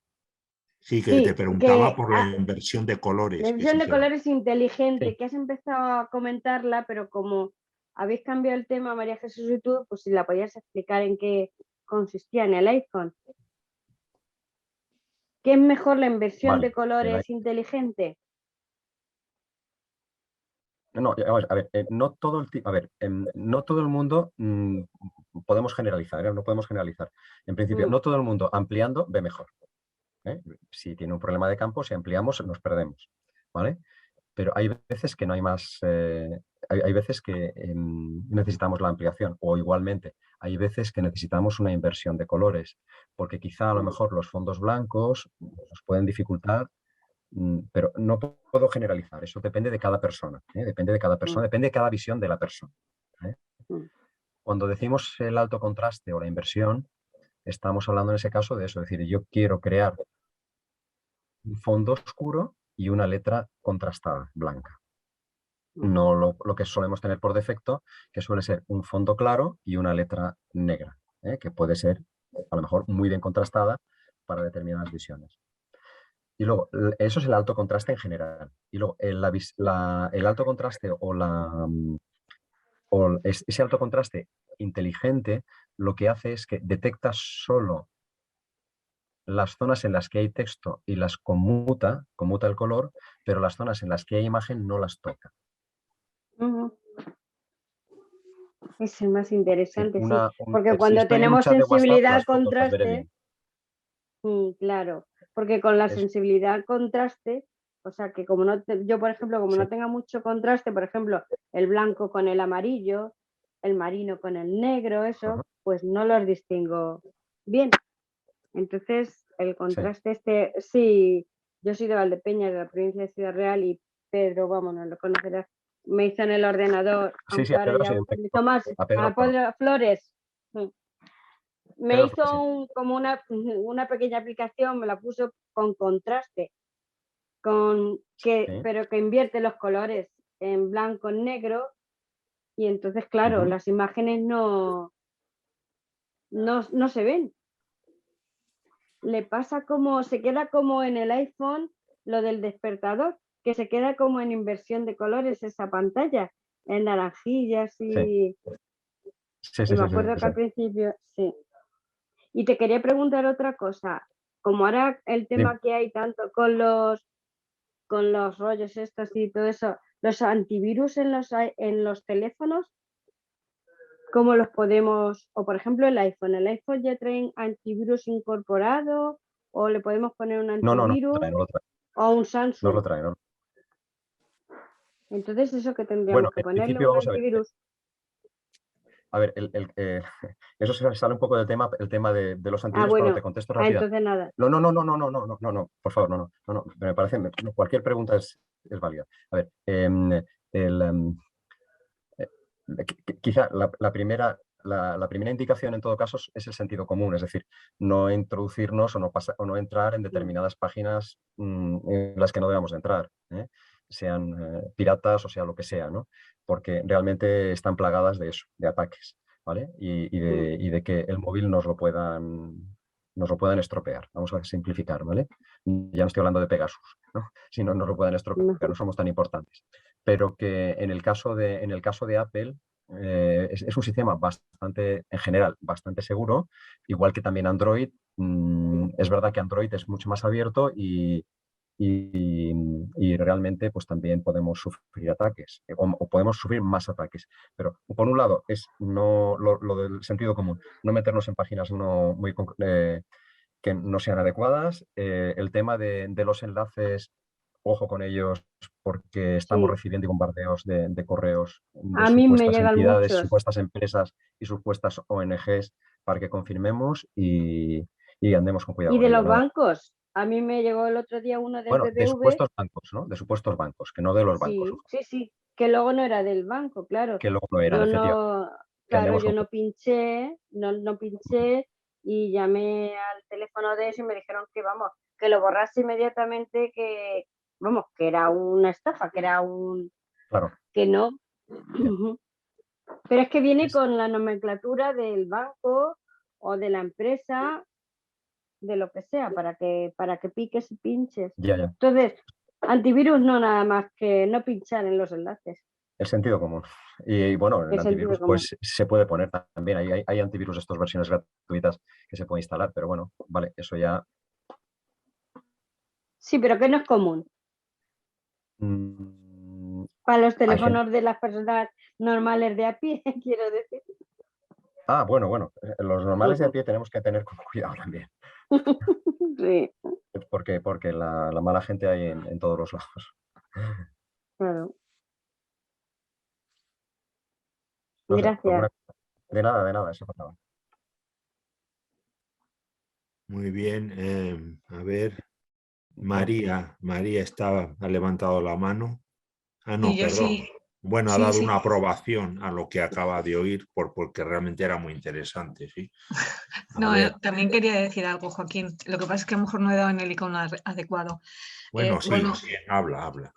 Speaker 4: Sí, que
Speaker 6: Sí,
Speaker 4: te preguntaba
Speaker 6: que,
Speaker 4: por la inversión de colores.
Speaker 6: la inversión
Speaker 4: que
Speaker 6: de
Speaker 4: sí
Speaker 6: colores inteligente,
Speaker 2: Sí.
Speaker 6: que has empezado a comentarla, pero como habéis cambiado el tema, María Jesús y tú, pues si la podías explicar en qué consistía en el iPhone. ¿Qué es mejor la inversión
Speaker 2: Vale,
Speaker 6: de colores inteligente?
Speaker 2: No, a ver, no todo no todo el mundo podemos generalizar, no podemos generalizar. En principio, no todo el mundo ampliando ve mejor. Si tiene un problema de campo, si ampliamos, nos perdemos, ¿vale? Pero hay veces que no hay más, hay veces que necesitamos la ampliación, o igualmente, hay veces que necesitamos una inversión de colores, porque quizá a lo mejor los fondos blancos nos pueden dificultar. Pero no puedo generalizar, eso depende de cada persona, depende de cada persona, depende de cada visión de la persona. Cuando decimos el alto contraste o la inversión, estamos hablando en ese caso de eso, es decir, yo quiero crear un fondo oscuro y una letra contrastada, blanca. No lo que solemos tener por defecto, que suele ser un fondo claro y una letra negra, que puede ser a lo mejor muy bien contrastada para determinadas visiones. Y luego, eso es el alto contraste en general. Y luego, el alto contraste ese alto contraste inteligente lo que hace es que detecta solo las zonas en las que hay texto y las conmuta el color, pero las zonas en las que hay imagen no las toca.
Speaker 6: Es el más interesante, sí. Porque
Speaker 2: Si
Speaker 6: cuando
Speaker 2: estoy en un
Speaker 6: tenemos
Speaker 2: chat de WhatsApp,
Speaker 6: sensibilidad
Speaker 2: las
Speaker 6: al
Speaker 2: fotos las veré
Speaker 6: contraste,
Speaker 2: bien.
Speaker 6: claro, porque con la sensibilidad al contraste, o sea que como no yo por ejemplo, como no tenga mucho contraste, por ejemplo, el blanco con el amarillo, el marino con el negro, eso, pues no los distingo bien. Entonces, el contraste sí, yo soy de Valdepeñas, de la provincia de Ciudad Real, y Pedro, vamos, no lo conocerás, me hizo en el ordenador, aunque ahora
Speaker 2: Pedro,
Speaker 6: ya
Speaker 2: sí,
Speaker 6: utilizo más,
Speaker 2: a Pedro,
Speaker 6: Flores. Me
Speaker 2: Pedro,
Speaker 6: hizo como una pequeña aplicación, me la puso con contraste, pero que invierte los colores en blanco, en negro, y entonces, claro, las imágenes no se ven. Le pasa como, se queda como en el iPhone lo del despertador, que se queda como en inversión de colores esa pantalla, en naranjillas y me acuerdo que al principio, sí. Y te quería preguntar otra cosa, como ahora el tema que hay tanto con los rollos estos y todo eso, los antivirus en los teléfonos, ¿cómo los podemos, o por ejemplo el iPhone ya trae antivirus incorporado o le podemos poner un antivirus?
Speaker 2: No lo trae.
Speaker 6: O un Samsung.
Speaker 2: No lo trae, no.
Speaker 6: Entonces, ¿eso que tendríamos que ponerle un antivirus?
Speaker 2: A ver, eso se sale un poco del tema, el tema de los antivirus, pero te contesto rápido.
Speaker 6: Entonces nada.
Speaker 2: No, por favor, no. Me parece, cualquier pregunta es válida. A ver, quizá la primera indicación en todo caso es el sentido común, es decir, no introducirnos o no entrar en determinadas páginas en las que no debamos entrar, sean piratas o sea lo que sea, ¿no? Porque realmente están plagadas de eso, de ataques, ¿vale? Y de que el móvil nos lo puedan nos lo pueden estropear. Vamos a simplificar, ¿vale? Ya no estoy hablando de Pegasus, ¿no? Si no nos lo pueden estropear, no somos tan importantes. Pero que en el caso de Apple es un sistema bastante, en general, bastante seguro, igual que también Android. Es verdad que Android es mucho más abierto y realmente pues también podemos sufrir ataques o podemos sufrir más ataques. Pero por un lado es no, lo del sentido común, no meternos en páginas que no sean adecuadas. El tema de los enlaces, ojo con ellos porque estamos
Speaker 6: Sí,
Speaker 2: recibiendo bombardeos de correos de
Speaker 6: a mí me
Speaker 2: supuestas
Speaker 6: llegan
Speaker 2: entidades,
Speaker 6: muchos.
Speaker 2: supuestas empresas y supuestas ONGs para que confirmemos y andemos con cuidado
Speaker 6: Y
Speaker 2: con
Speaker 6: de
Speaker 2: ello.
Speaker 6: los
Speaker 2: ¿No?
Speaker 6: bancos. A mí me llegó el otro día uno del
Speaker 2: Bueno, de
Speaker 6: BBV.
Speaker 2: supuestos bancos, ¿no? De supuestos bancos, que no de los bancos,
Speaker 6: Sí,
Speaker 2: ojo,
Speaker 6: sí, sí, que luego no era del banco, claro.
Speaker 2: que luego no eran,
Speaker 6: Yo
Speaker 2: efectivamente,
Speaker 6: no,
Speaker 2: que
Speaker 6: claro,
Speaker 2: andemos
Speaker 6: yo
Speaker 2: con
Speaker 6: no
Speaker 2: cuidado.
Speaker 6: pinché, no pinché y llamé al teléfono de eso y me dijeron que vamos, que lo borrase inmediatamente, que vamos, que era una estafa, que era
Speaker 2: Claro,
Speaker 6: que no.
Speaker 2: ya.
Speaker 6: Pero es que viene
Speaker 2: Es-
Speaker 6: con la nomenclatura del banco o de la empresa, de lo que sea, para que piques y pinches.
Speaker 2: ya, ya.
Speaker 6: Entonces, antivirus no nada más que no pinchar en los enlaces.
Speaker 2: El sentido común. Y bueno, el
Speaker 6: El sentido
Speaker 2: antivirus
Speaker 6: común.
Speaker 2: pues se puede poner también. Hay antivirus de estas versiones gratuitas que se puede instalar, pero bueno, vale, eso ya.
Speaker 6: Sí, pero que no es común.
Speaker 2: mm,
Speaker 6: Para los
Speaker 2: hay gente.
Speaker 6: teléfonos de las personas normales de a pie, quiero decir.
Speaker 2: Bueno, los normales de a pie tenemos que tener como cuidado también,
Speaker 6: Sí,
Speaker 2: porque la mala gente hay en todos los lados.
Speaker 6: claro.
Speaker 2: No sé,
Speaker 6: Gracias.
Speaker 2: de nada, eso pasaba.
Speaker 4: Muy bien. A ver, María ha levantado la mano. Ah, no,
Speaker 3: Y yo
Speaker 4: perdón.
Speaker 3: sí,
Speaker 4: Bueno, ha
Speaker 3: sí,
Speaker 4: dado
Speaker 3: sí.
Speaker 4: una aprobación a lo que acaba de oír porque realmente era muy interesante, sí. A
Speaker 3: No,
Speaker 4: ver,
Speaker 3: también quería decir algo, Joaquín. Lo que pasa es que a lo mejor no he dado en el icono adecuado.
Speaker 4: bueno, sí,
Speaker 3: Bueno,
Speaker 4: sí, habla.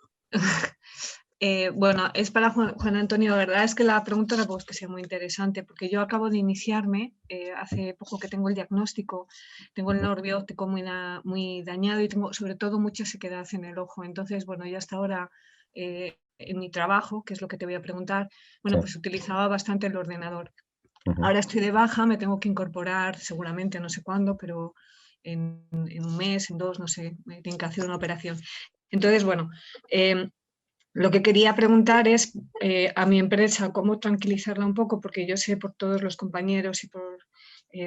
Speaker 3: bueno, es para Juan Antonio. La verdad es que la pregunta tampoco es que sea muy interesante, porque yo acabo de iniciarme, hace poco que tengo el diagnóstico, tengo el nervio óptico muy dañado y tengo sobre todo mucha sequedad en el ojo. Entonces, bueno, yo hasta ahora en mi trabajo, que es lo que te voy a preguntar, bueno,
Speaker 2: Sí.
Speaker 3: pues utilizaba bastante el ordenador.
Speaker 2: Ujú.
Speaker 3: Ahora estoy de baja, me tengo que incorporar seguramente, no sé cuándo, pero en un mes, en dos, no sé, me tienen que hacer una operación. Entonces, bueno, lo que quería preguntar es a mi empresa cómo tranquilizarla un poco, porque yo sé por todos los compañeros y por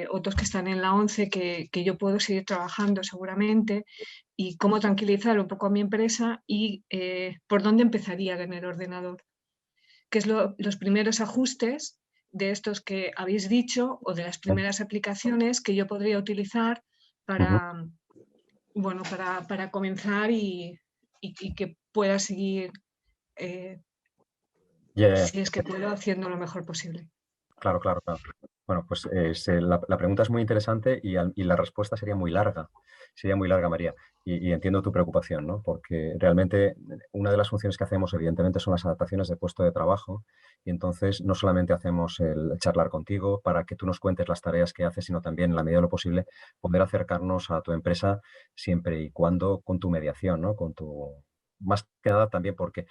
Speaker 3: otros que están en la ONCE que yo puedo seguir trabajando seguramente, y cómo tranquilizar un poco a mi empresa y por dónde empezaría en el ordenador. ¿Qué es los primeros ajustes de estos que habéis dicho o de las primeras aplicaciones que yo podría utilizar
Speaker 2: Ujú.
Speaker 3: para, bueno, para comenzar y que pueda seguir,
Speaker 2: Ya, ya,
Speaker 3: si es que puedo, haciendo lo mejor posible?
Speaker 2: claro. Bueno, pues la pregunta es muy interesante y la respuesta sería muy larga. Sería muy larga, María. Y entiendo tu preocupación, ¿no? Porque realmente una de las funciones que hacemos, evidentemente, son las adaptaciones de puesto de trabajo. Y entonces no solamente hacemos el charlar contigo para que tú nos cuentes las tareas que haces, sino también, en la medida de lo posible, poder acercarnos a tu empresa siempre y cuando con tu mediación, ¿no? Más que nada también porque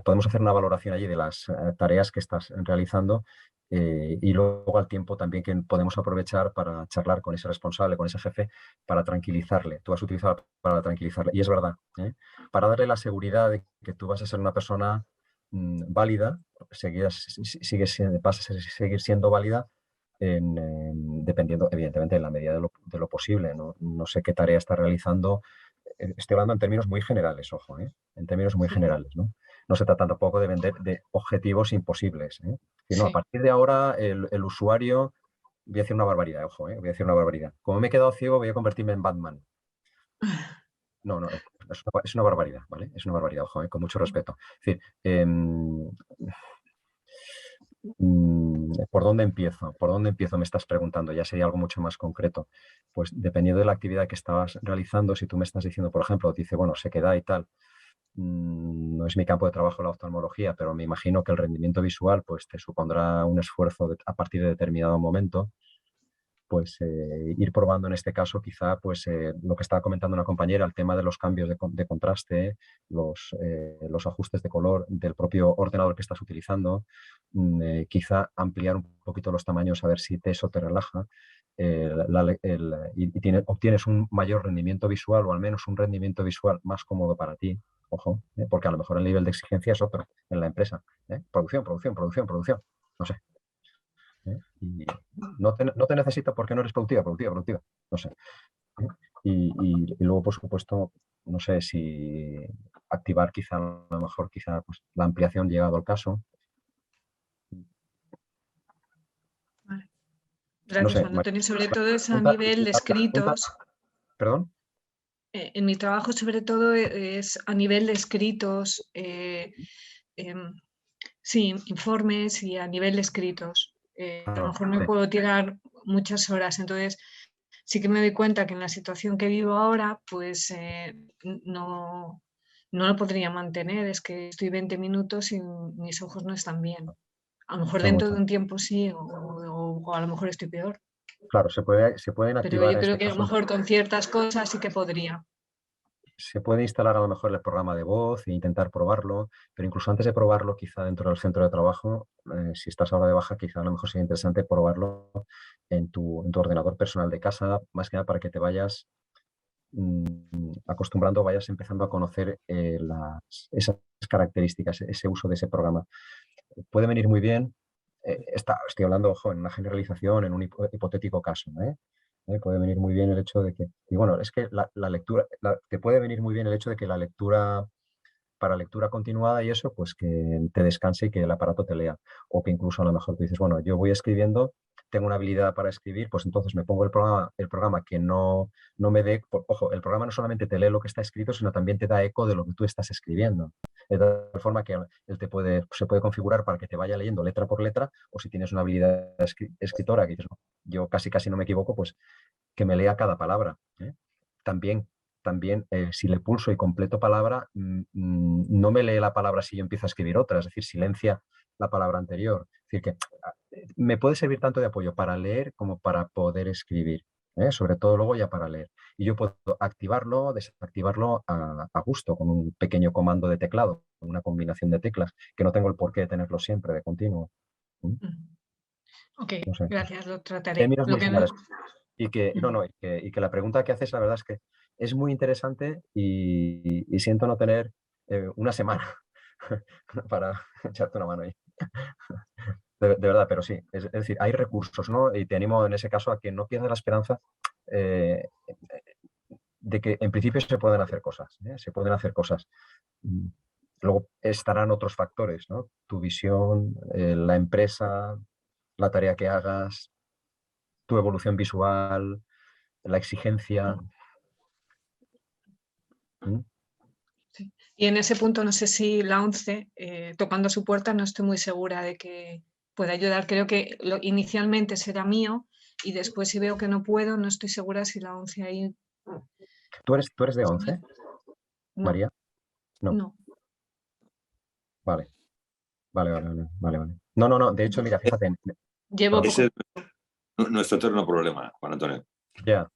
Speaker 2: podemos hacer una valoración allí de las tareas que estás realizando y luego al tiempo también que podemos aprovechar para charlar con ese responsable, con ese jefe, para tranquilizarle. Tú has utilizado para tranquilizarle. Y es verdad, ¿eh? Para darle la seguridad de que tú vas a ser una persona válida, vas a seguir siendo válida dependiendo, evidentemente, en la medida de lo posible. No sé qué tarea está realizando. Estoy hablando en términos muy generales, ojo, ¿eh? En términos muy
Speaker 3: Sí,
Speaker 2: generales, ¿no? No se trata tampoco de vender de objetivos imposibles, ¿eh? No, a
Speaker 3: sí.
Speaker 2: partir de ahora el usuario, voy a decir una barbaridad, ojo, voy a decir una barbaridad. Como me he quedado ciego, voy a convertirme en Batman. No, es una barbaridad, ¿vale? Es una barbaridad, ojo, con mucho respeto. Es decir, ¿por dónde empiezo? ¿Por dónde empiezo? Me estás preguntando. Ya sería algo mucho más concreto. Pues dependiendo de la actividad que estabas realizando, si tú me estás diciendo, por ejemplo, dice, bueno, sequedad y tal, no es mi campo de trabajo la oftalmología, pero me imagino que el rendimiento visual pues te supondrá un esfuerzo a partir de determinado momento. pues ir probando en este caso quizá pues lo que estaba comentando una compañera, el tema de los cambios de contraste, los ajustes de color del propio ordenador que estás utilizando, quizá ampliar un poquito los tamaños a ver si eso te relaja y obtienes un mayor rendimiento visual o al menos un rendimiento visual más cómodo para ti. Ojo, porque a lo mejor el nivel de exigencia es otro en la empresa. Producción, no sé. Y no te necesito porque no eres productiva. No sé. Y luego, por supuesto, no sé si activar quizá, a lo mejor quizá pues, la ampliación llegado al caso.
Speaker 3: Vale.
Speaker 2: No
Speaker 3: Gracias,
Speaker 2: sé,
Speaker 3: Juan Antonio. Sobre todo es a
Speaker 2: pregunta-
Speaker 3: nivel de escritos.
Speaker 2: ¿Perdón?
Speaker 3: En mi trabajo, sobre todo, es a nivel de escritos, sí, informes y a nivel de escritos. A lo mejor me
Speaker 2: Sí.
Speaker 3: puedo tirar muchas horas, entonces sí que me doy cuenta que en la situación que vivo ahora, pues no lo podría mantener. Es que estoy 20 minutos y mis ojos no están bien. A lo mejor
Speaker 2: Tengo
Speaker 3: dentro
Speaker 2: mucho.
Speaker 3: de un tiempo sí, o a lo mejor estoy peor.
Speaker 2: Claro, se pueden
Speaker 3: Pero
Speaker 2: activar
Speaker 3: yo
Speaker 2: en
Speaker 3: creo
Speaker 2: este
Speaker 3: que a lo
Speaker 2: caso.
Speaker 3: mejor con ciertas cosas sí que podría.
Speaker 2: Se puede instalar a lo mejor el programa de voz e intentar probarlo, pero incluso antes de probarlo, quizá dentro del centro de trabajo, si estás ahora de baja, quizá a lo mejor sería interesante probarlo en tu ordenador personal de casa, más que nada para que te vayas acostumbrando, vayas empezando a conocer esas características, ese uso de ese programa. Puede venir muy bien, estoy hablando, ojo, en una generalización, en un hipotético caso, puede venir muy bien el hecho de que, y bueno, es que la lectura, te puede venir muy bien el hecho de que la lectura, para lectura continuada y eso, pues que te descanse y que el aparato te lea. O que incluso a lo mejor tú dices, bueno, yo voy escribiendo, tengo una habilidad para escribir, pues entonces me pongo el programa que no me dé, ojo, el programa no solamente te lee lo que está escrito, sino también te da eco de lo que tú estás escribiendo. De tal forma que él se puede configurar para que te vaya leyendo letra por letra, o si tienes una habilidad escritora que dices, no, yo casi no me equivoco, pues que me lea cada palabra. También, si le pulso y completo palabra, no me lee la palabra si yo empiezo a escribir otra, es decir, silencia la palabra anterior. Es decir, que me puede servir tanto de apoyo para leer como para poder escribir. Sobre todo luego ya para leer. Y yo puedo activarlo, desactivarlo a gusto con un pequeño comando de teclado, una combinación de teclas, que no tengo el porqué de tenerlo siempre de continuo.
Speaker 3: Ok,
Speaker 2: No sé.
Speaker 3: gracias, lo trataré.
Speaker 2: Miras
Speaker 3: Lo
Speaker 2: muy
Speaker 3: que
Speaker 2: similares. Y que la pregunta que haces, la verdad es que es muy interesante y siento no tener una semana para echarte una mano ahí. De verdad, pero sí. Es decir, hay recursos, ¿no? Y te animo en ese caso a que no pierdas la esperanza de que en principio se pueden hacer cosas. Se pueden hacer cosas. Luego estarán otros factores, ¿no? Tu visión, la empresa, la tarea que hagas, tu evolución visual, la exigencia.
Speaker 3: Sí. Y en ese punto no sé si la ONCE, tocando su puerta, no estoy muy segura de que pueda ayudar. Creo que inicialmente será mío y después si veo que no puedo, no estoy segura si la ONCE ahí...
Speaker 2: ¿Tú eres de 11,
Speaker 3: No,
Speaker 2: María? No.
Speaker 3: no.
Speaker 2: Vale. No. De hecho, mira, fíjate.
Speaker 3: Llevo poco...
Speaker 1: Ese es nuestro eterno problema, Juan Antonio.
Speaker 2: Ya.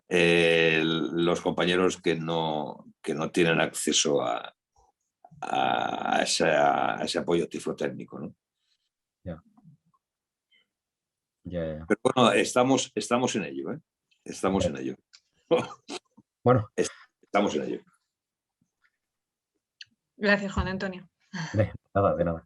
Speaker 1: Los compañeros que no tienen acceso a ese apoyo tiflotécnico, ¿no?
Speaker 2: Ya.
Speaker 1: Pero bueno, estamos en ello, ¿eh? Estamos en ello.
Speaker 2: Bueno.
Speaker 1: Estamos en ello.
Speaker 3: Gracias, Juan Antonio.
Speaker 2: De nada.
Speaker 5: Bueno,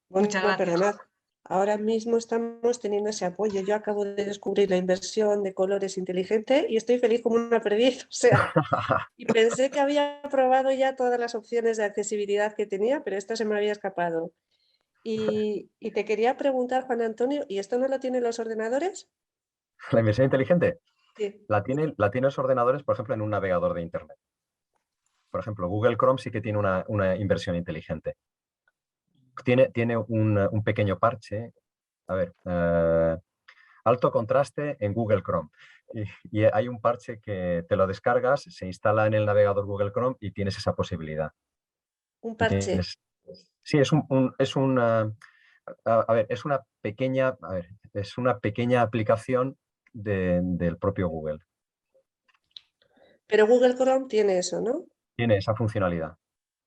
Speaker 3: Muchas gracias.
Speaker 5: perdonad. Ahora mismo estamos teniendo ese apoyo. Yo acabo de descubrir la inversión de colores inteligente y estoy feliz como una perdiz. O sea, y pensé que había probado ya todas las opciones de accesibilidad que tenía, pero esta se me había escapado. Y te quería preguntar, Juan Antonio, ¿y esto no lo tienen los ordenadores?
Speaker 2: ¿La inversión inteligente?
Speaker 5: Sí.
Speaker 2: La tienen los ordenadores, por ejemplo, en un navegador de Internet. Por ejemplo, Google Chrome sí que tiene una inversión inteligente. Tiene un pequeño parche. A ver, alto contraste en Google Chrome. Y hay un parche que te lo descargas, se instala en el navegador Google Chrome y tienes esa posibilidad.
Speaker 5: Un parche.
Speaker 2: Sí, es una pequeña aplicación del propio Google.
Speaker 5: Pero Google Chrome tiene eso, ¿no?
Speaker 2: Tiene esa funcionalidad.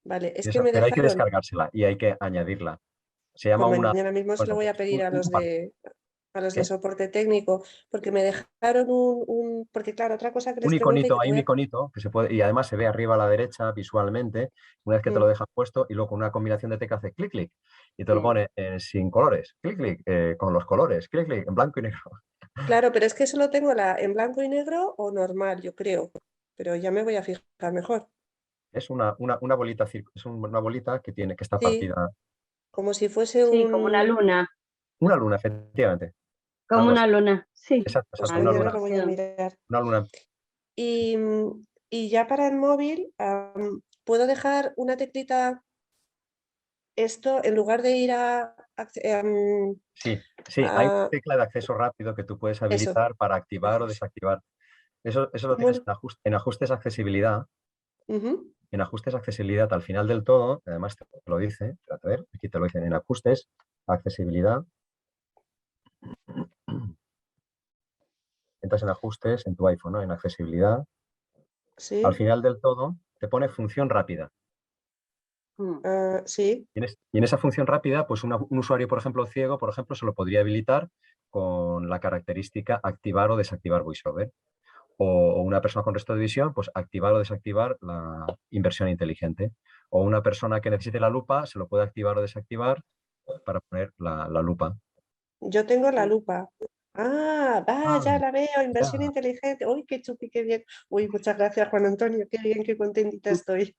Speaker 5: Vale, es que me
Speaker 2: Pero hay que
Speaker 5: dejaron,
Speaker 2: descargársela y hay que añadirla. Se llama
Speaker 5: pues
Speaker 2: una...
Speaker 5: mañana mismo se lo voy a pedir a los de
Speaker 2: ¿Qué?
Speaker 5: soporte técnico, porque me dejaron porque claro, otra cosa que les
Speaker 2: Un
Speaker 5: pregunté y
Speaker 2: iconito,
Speaker 5: que te
Speaker 2: hay un
Speaker 5: voy a...
Speaker 2: iconito que se puede, y además se ve arriba a la derecha visualmente, una vez que te lo dejas puesto, y luego con una combinación de teclas hace clic, clic, y te lo pone sin colores, clic, clic, con los colores, clic, clic, en blanco y negro.
Speaker 5: Claro, pero es que eso lo tengo en blanco y negro o normal, yo creo, pero ya me voy a fijar mejor.
Speaker 2: Es una bolita, es una bolita que está
Speaker 5: Sí,
Speaker 2: partida.
Speaker 5: como si fuese
Speaker 6: Sí, como una luna.
Speaker 2: Una luna, efectivamente.
Speaker 6: Como
Speaker 2: Algo
Speaker 6: una
Speaker 2: así.
Speaker 6: luna, sí.
Speaker 2: Exacto,
Speaker 5: pues
Speaker 2: exacto, una
Speaker 5: mañana
Speaker 2: luna.
Speaker 5: lo voy a mirar.
Speaker 2: Una luna.
Speaker 5: Y, y ya para el móvil, ¿puedo dejar una teclita esto en lugar de ir
Speaker 2: Sí, hay una tecla de acceso rápido que tú puedes
Speaker 5: eso?
Speaker 2: habilitar para activar o desactivar. Eso lo
Speaker 5: ¿Cómo
Speaker 2: tienes en ajustes accesibilidad.
Speaker 5: Ujú.
Speaker 2: En ajustes accesibilidad al final del todo, además te lo dice, a ver, aquí te lo dicen en ajustes, accesibilidad. Entras en ajustes en tu iPhone, ¿no? En accesibilidad. Al
Speaker 5: Sí,
Speaker 2: final del todo te pone función rápida.
Speaker 5: sí.
Speaker 2: Y en esa función rápida, pues un usuario, por ejemplo, ciego, por ejemplo, se lo podría habilitar con la característica activar o desactivar VoiceOver. O una persona con resto de visión, pues activar o desactivar la inversión inteligente. O una persona que necesite la lupa, se lo puede activar o desactivar para poner la lupa.
Speaker 5: Yo tengo la lupa. Ya la veo, inversión
Speaker 2: Ya.
Speaker 5: inteligente. Uy, qué chupi, qué bien. Uy, muchas gracias, Juan Antonio. Qué bien, qué contentita estoy.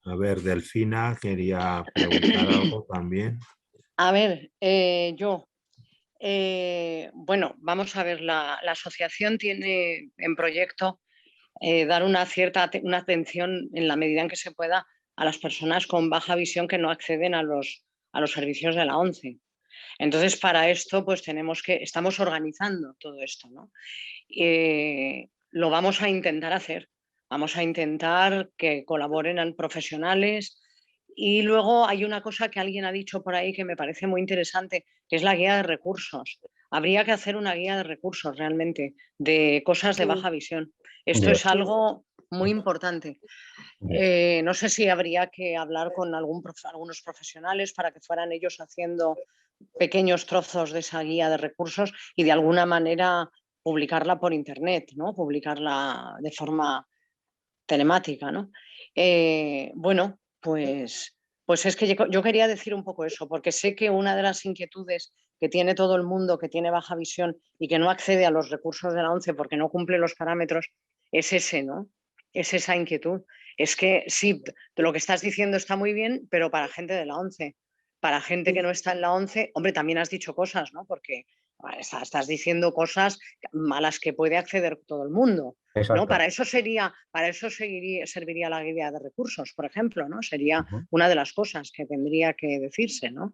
Speaker 4: A ver, Delfina quería preguntar algo también.
Speaker 7: A ver, bueno, vamos a ver, la asociación tiene en proyecto dar una atención en la medida en que se pueda a las personas con baja visión que no acceden a los servicios de la ONCE. Entonces, para esto, pues estamos organizando todo esto, ¿no? Lo vamos a intentar hacer. Vamos a intentar que colaboren profesionales. Y luego hay una cosa que alguien ha dicho por ahí que me parece muy interesante, que es la guía de recursos. Habría que hacer una guía de recursos realmente, de cosas de baja visión. Esto es algo muy importante. No sé si habría que hablar con algunos profesionales para que fueran ellos haciendo pequeños trozos de esa guía de recursos y de alguna manera publicarla por internet, ¿no? Publicarla de forma telemática, ¿no? Bueno, pues es que yo quería decir un poco eso, porque sé que una de las inquietudes que tiene todo el mundo que tiene baja visión y que no accede a los recursos de la ONCE porque no cumple los parámetros es ese, ¿no? Es esa inquietud. Es que sí, lo que estás diciendo está muy bien, pero para gente de la ONCE. Para gente que no está en la ONCE, hombre, también has dicho cosas, ¿no? Porque estás diciendo cosas a las que puede acceder todo el mundo, ¿no?
Speaker 2: Exacto.
Speaker 7: Para eso serviría la guía de recursos, por ejemplo, ¿no? Sería una de las cosas que tendría que decirse, ¿no?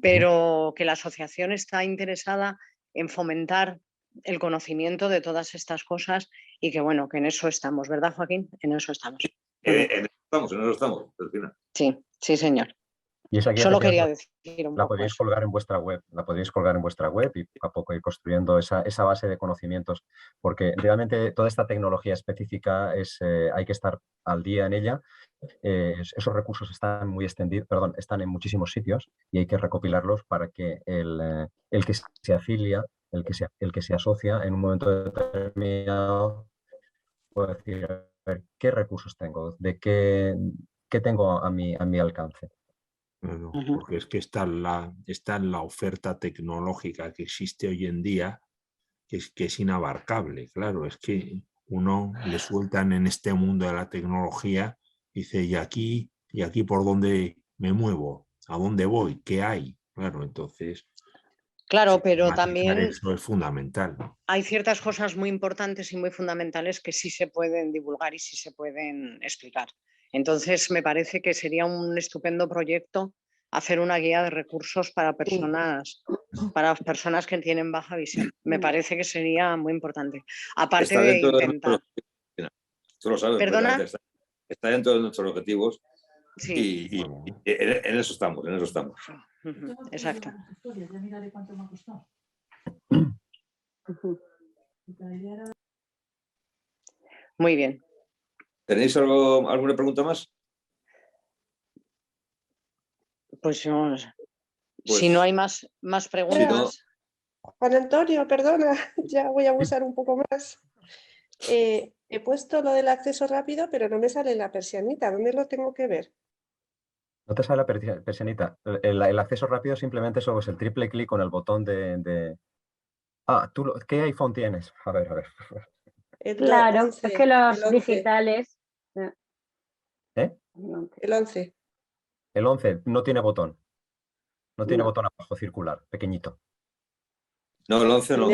Speaker 7: Pero que la asociación está interesada en fomentar el conocimiento de todas estas cosas y que, bueno, que en eso estamos, ¿verdad, Joaquín? En eso estamos.
Speaker 1: En eso estamos, Delfina.
Speaker 7: Sí, sí, señor.
Speaker 2: Y esa guía
Speaker 7: Solo quería decir un
Speaker 2: la
Speaker 7: poco
Speaker 2: podéis
Speaker 7: eso.
Speaker 2: colgar en vuestra web, y poco a poco ir construyendo esa base de conocimientos, porque realmente toda esta tecnología específica hay que estar al día en ella. Esos recursos están muy extendidos, están en muchísimos sitios y hay que recopilarlos para que el que se afilia, el que se asocia en un momento determinado pueda decir, a ver, ¿qué recursos tengo? ¿De qué tengo a mi alcance?
Speaker 4: Bueno, porque es que está en la oferta tecnológica que existe hoy en día, que es inabarcable. Claro, es que uno le sueltan en este mundo de la tecnología, dice, ¿y aquí por dónde me muevo? ¿A dónde voy? ¿Qué hay? Claro, entonces,
Speaker 7: claro, pero también
Speaker 4: eso es fundamental.
Speaker 7: hay ciertas cosas muy importantes y muy fundamentales que sí se pueden divulgar y sí se pueden explicar. Entonces, me parece que sería un estupendo proyecto hacer una guía de recursos para personas que tienen baja visión. Me parece que sería muy importante. Aparte
Speaker 1: está
Speaker 7: de
Speaker 1: dentro
Speaker 7: intentar...
Speaker 1: de tú lo sabes,
Speaker 7: ¿Perdona?
Speaker 1: está dentro de nuestros objetivos
Speaker 7: Sí.
Speaker 1: Y en eso estamos,
Speaker 7: Exacto. Muy bien.
Speaker 1: ¿Tenéis alguna pregunta más?
Speaker 7: Pues si no hay más preguntas.
Speaker 5: Juan Antonio, perdona, ya voy a abusar un poco más. He puesto lo del acceso rápido, pero no me sale la persianita. ¿Dónde lo tengo que ver?
Speaker 2: No te sale la persianita. El acceso rápido simplemente es el triple clic con el botón de... Ah, ¿qué iPhone tienes? A ver.
Speaker 6: Claro,
Speaker 5: 11,
Speaker 6: es que los
Speaker 5: el 11.
Speaker 6: digitales...
Speaker 2: ¿Eh?
Speaker 5: El 11.
Speaker 2: El 11 no tiene botón. No tiene
Speaker 6: No.
Speaker 2: botón abajo circular, pequeñito.
Speaker 1: No, el 11 no.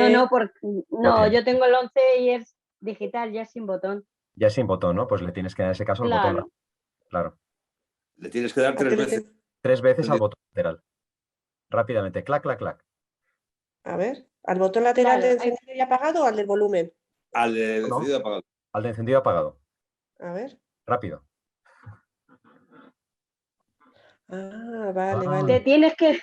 Speaker 6: No, yo tengo el 11 y es digital, ya sin botón.
Speaker 2: Ya sin botón, ¿no? Pues le tienes que dar en ese caso el
Speaker 6: Claro.
Speaker 2: botón. Claro.
Speaker 1: Le tienes que dar 3 veces.
Speaker 2: 3 veces al botón lateral. Rápidamente. Clac, clac, clac.
Speaker 5: A ver, ¿al botón lateral
Speaker 6: Claro,
Speaker 5: de encendido y apagado o al del volumen?
Speaker 1: Al de encendido y apagado.
Speaker 2: Al de encendido y apagado.
Speaker 5: A ver.
Speaker 2: Rápido.
Speaker 5: Ah, vale,
Speaker 2: Ah.
Speaker 5: vale.
Speaker 6: Te tienes que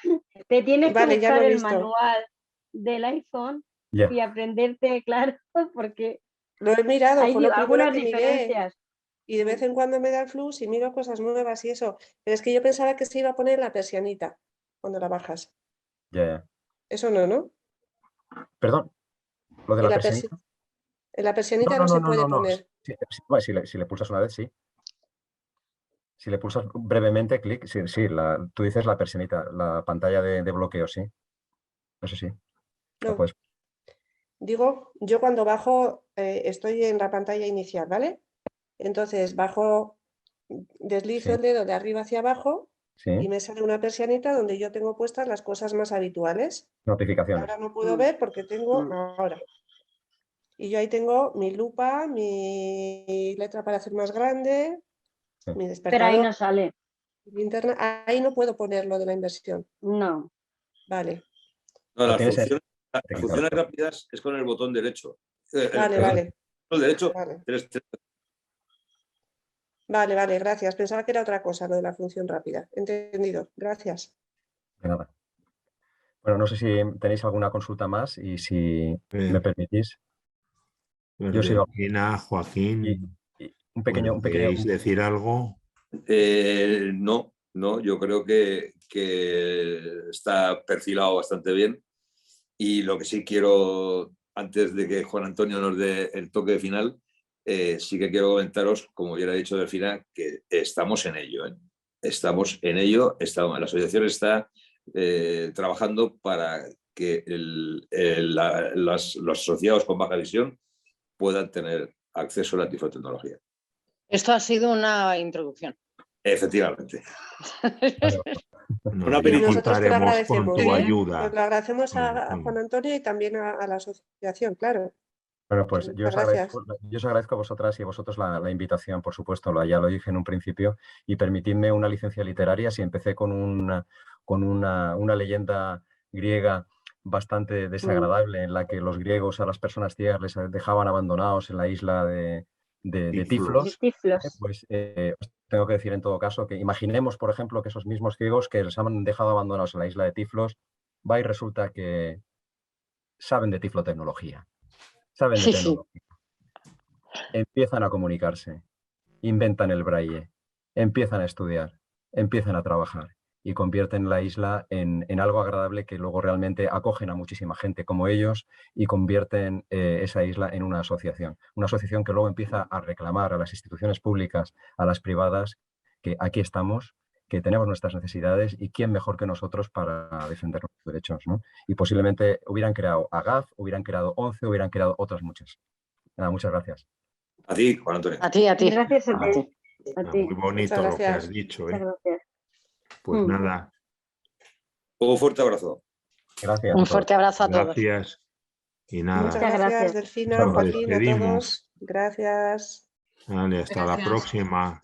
Speaker 5: Vale, ya
Speaker 6: buscar
Speaker 5: lo he
Speaker 6: el
Speaker 5: visto.
Speaker 6: manual del iPhone
Speaker 2: Ya.
Speaker 6: y aprenderte, claro, porque
Speaker 5: Lo he mirado,
Speaker 6: hay
Speaker 5: fue lo primero
Speaker 6: algunas
Speaker 5: que miré.
Speaker 6: diferencias.
Speaker 5: Y de vez en cuando me da el flux y miro cosas nuevas y eso. Pero es que yo pensaba que se iba a poner la persianita cuando la bajas.
Speaker 2: Ya.
Speaker 5: Eso no, ¿no?
Speaker 2: Perdón. Lo de
Speaker 5: En
Speaker 2: la
Speaker 5: la,
Speaker 2: persianita.
Speaker 5: en la persianita no se puede poner.
Speaker 2: Bueno, si le pulsas una vez, sí. Si le pulsas brevemente, clic, sí, tú dices la persianita, la pantalla de bloqueo, sí. Eso sí.
Speaker 5: No.
Speaker 2: Pues,
Speaker 5: Digo, yo cuando bajo, estoy en la pantalla inicial, ¿vale? Entonces bajo, deslizo
Speaker 2: sí,
Speaker 5: el dedo de arriba hacia abajo
Speaker 2: sí.
Speaker 5: y me sale una persianita donde yo tengo puestas las cosas más habituales.
Speaker 2: Notificaciones.
Speaker 5: Ahora no puedo ver porque tengo ahora. Y yo ahí tengo mi lupa, mi letra para hacer más grande,
Speaker 2: Sí.
Speaker 5: mi
Speaker 6: Pero
Speaker 5: despertador,
Speaker 6: ahí no sale.
Speaker 5: mi linterna. Ahí no puedo poner lo de la inversión.
Speaker 6: No.
Speaker 5: Vale,
Speaker 1: No,
Speaker 2: Lo
Speaker 1: las
Speaker 2: tienes
Speaker 1: funciones rápidas es con el botón derecho.
Speaker 5: vale, vale.
Speaker 1: El derecho,
Speaker 5: Vale.
Speaker 1: 3.
Speaker 5: Vale, vale, gracias. Pensaba que era otra cosa lo de la función rápida. Entendido, gracias.
Speaker 2: De nada. Bueno, no sé si tenéis alguna consulta más y si me permitís. Yo sigo.
Speaker 4: Joaquín,
Speaker 2: Un pequeño.
Speaker 4: ¿queréis decir algo?
Speaker 1: No, yo creo que está perfilado bastante bien. Y lo que sí quiero, antes de que Juan Antonio nos dé el toque final, sí que quiero comentaros, como ya he dicho del final, que estamos en ello. Estamos en ello. La asociación está trabajando para que los asociados con baja visión puedan tener acceso a la tiflotecnología.
Speaker 7: Esto ha sido una introducción.
Speaker 1: Efectivamente.
Speaker 5: Nosotros te lo agradecemos.
Speaker 4: Con tu ayuda.
Speaker 5: Lo agradecemos a Juan Antonio y también a la asociación, claro.
Speaker 2: Bueno, pues yo os agradezco a vosotras y a vosotros la invitación, por supuesto, ya lo dije en un principio, y permitidme una licencia literaria. Si empecé con una leyenda griega bastante desagradable en la que los griegos a las personas ciegas les dejaban abandonados en la isla de Tiflos, pues os tengo que decir en todo caso que imaginemos, por ejemplo, que esos mismos griegos que les han dejado abandonados en la isla de Tiflos, va y resulta que saben de tiflotecnología. Saben de tecnología. Empiezan a comunicarse, inventan el braille, empiezan a estudiar, empiezan a trabajar y convierten la isla en algo agradable que luego realmente acogen a muchísima gente como ellos y convierten esa isla en una asociación que luego empieza a reclamar a las instituciones públicas, a las privadas, que aquí estamos, que tenemos nuestras necesidades y quién mejor que nosotros para defender nuestros derechos, ¿no? Y posiblemente hubieran creado AGAF, hubieran creado 11, hubieran creado otras muchas. Nada, muchas gracias.
Speaker 1: A ti, Juan Antonio.
Speaker 7: A ti.
Speaker 6: Gracias a ti.
Speaker 4: Muy bonito lo que has dicho. Pues nada.
Speaker 1: Un fuerte abrazo.
Speaker 2: Gracias.
Speaker 7: Un fuerte abrazo a todos.
Speaker 4: Gracias. Y nada.
Speaker 5: Muchas gracias, Delfina, Joaquín, a todos. Gracias.
Speaker 4: Vale, hasta la próxima.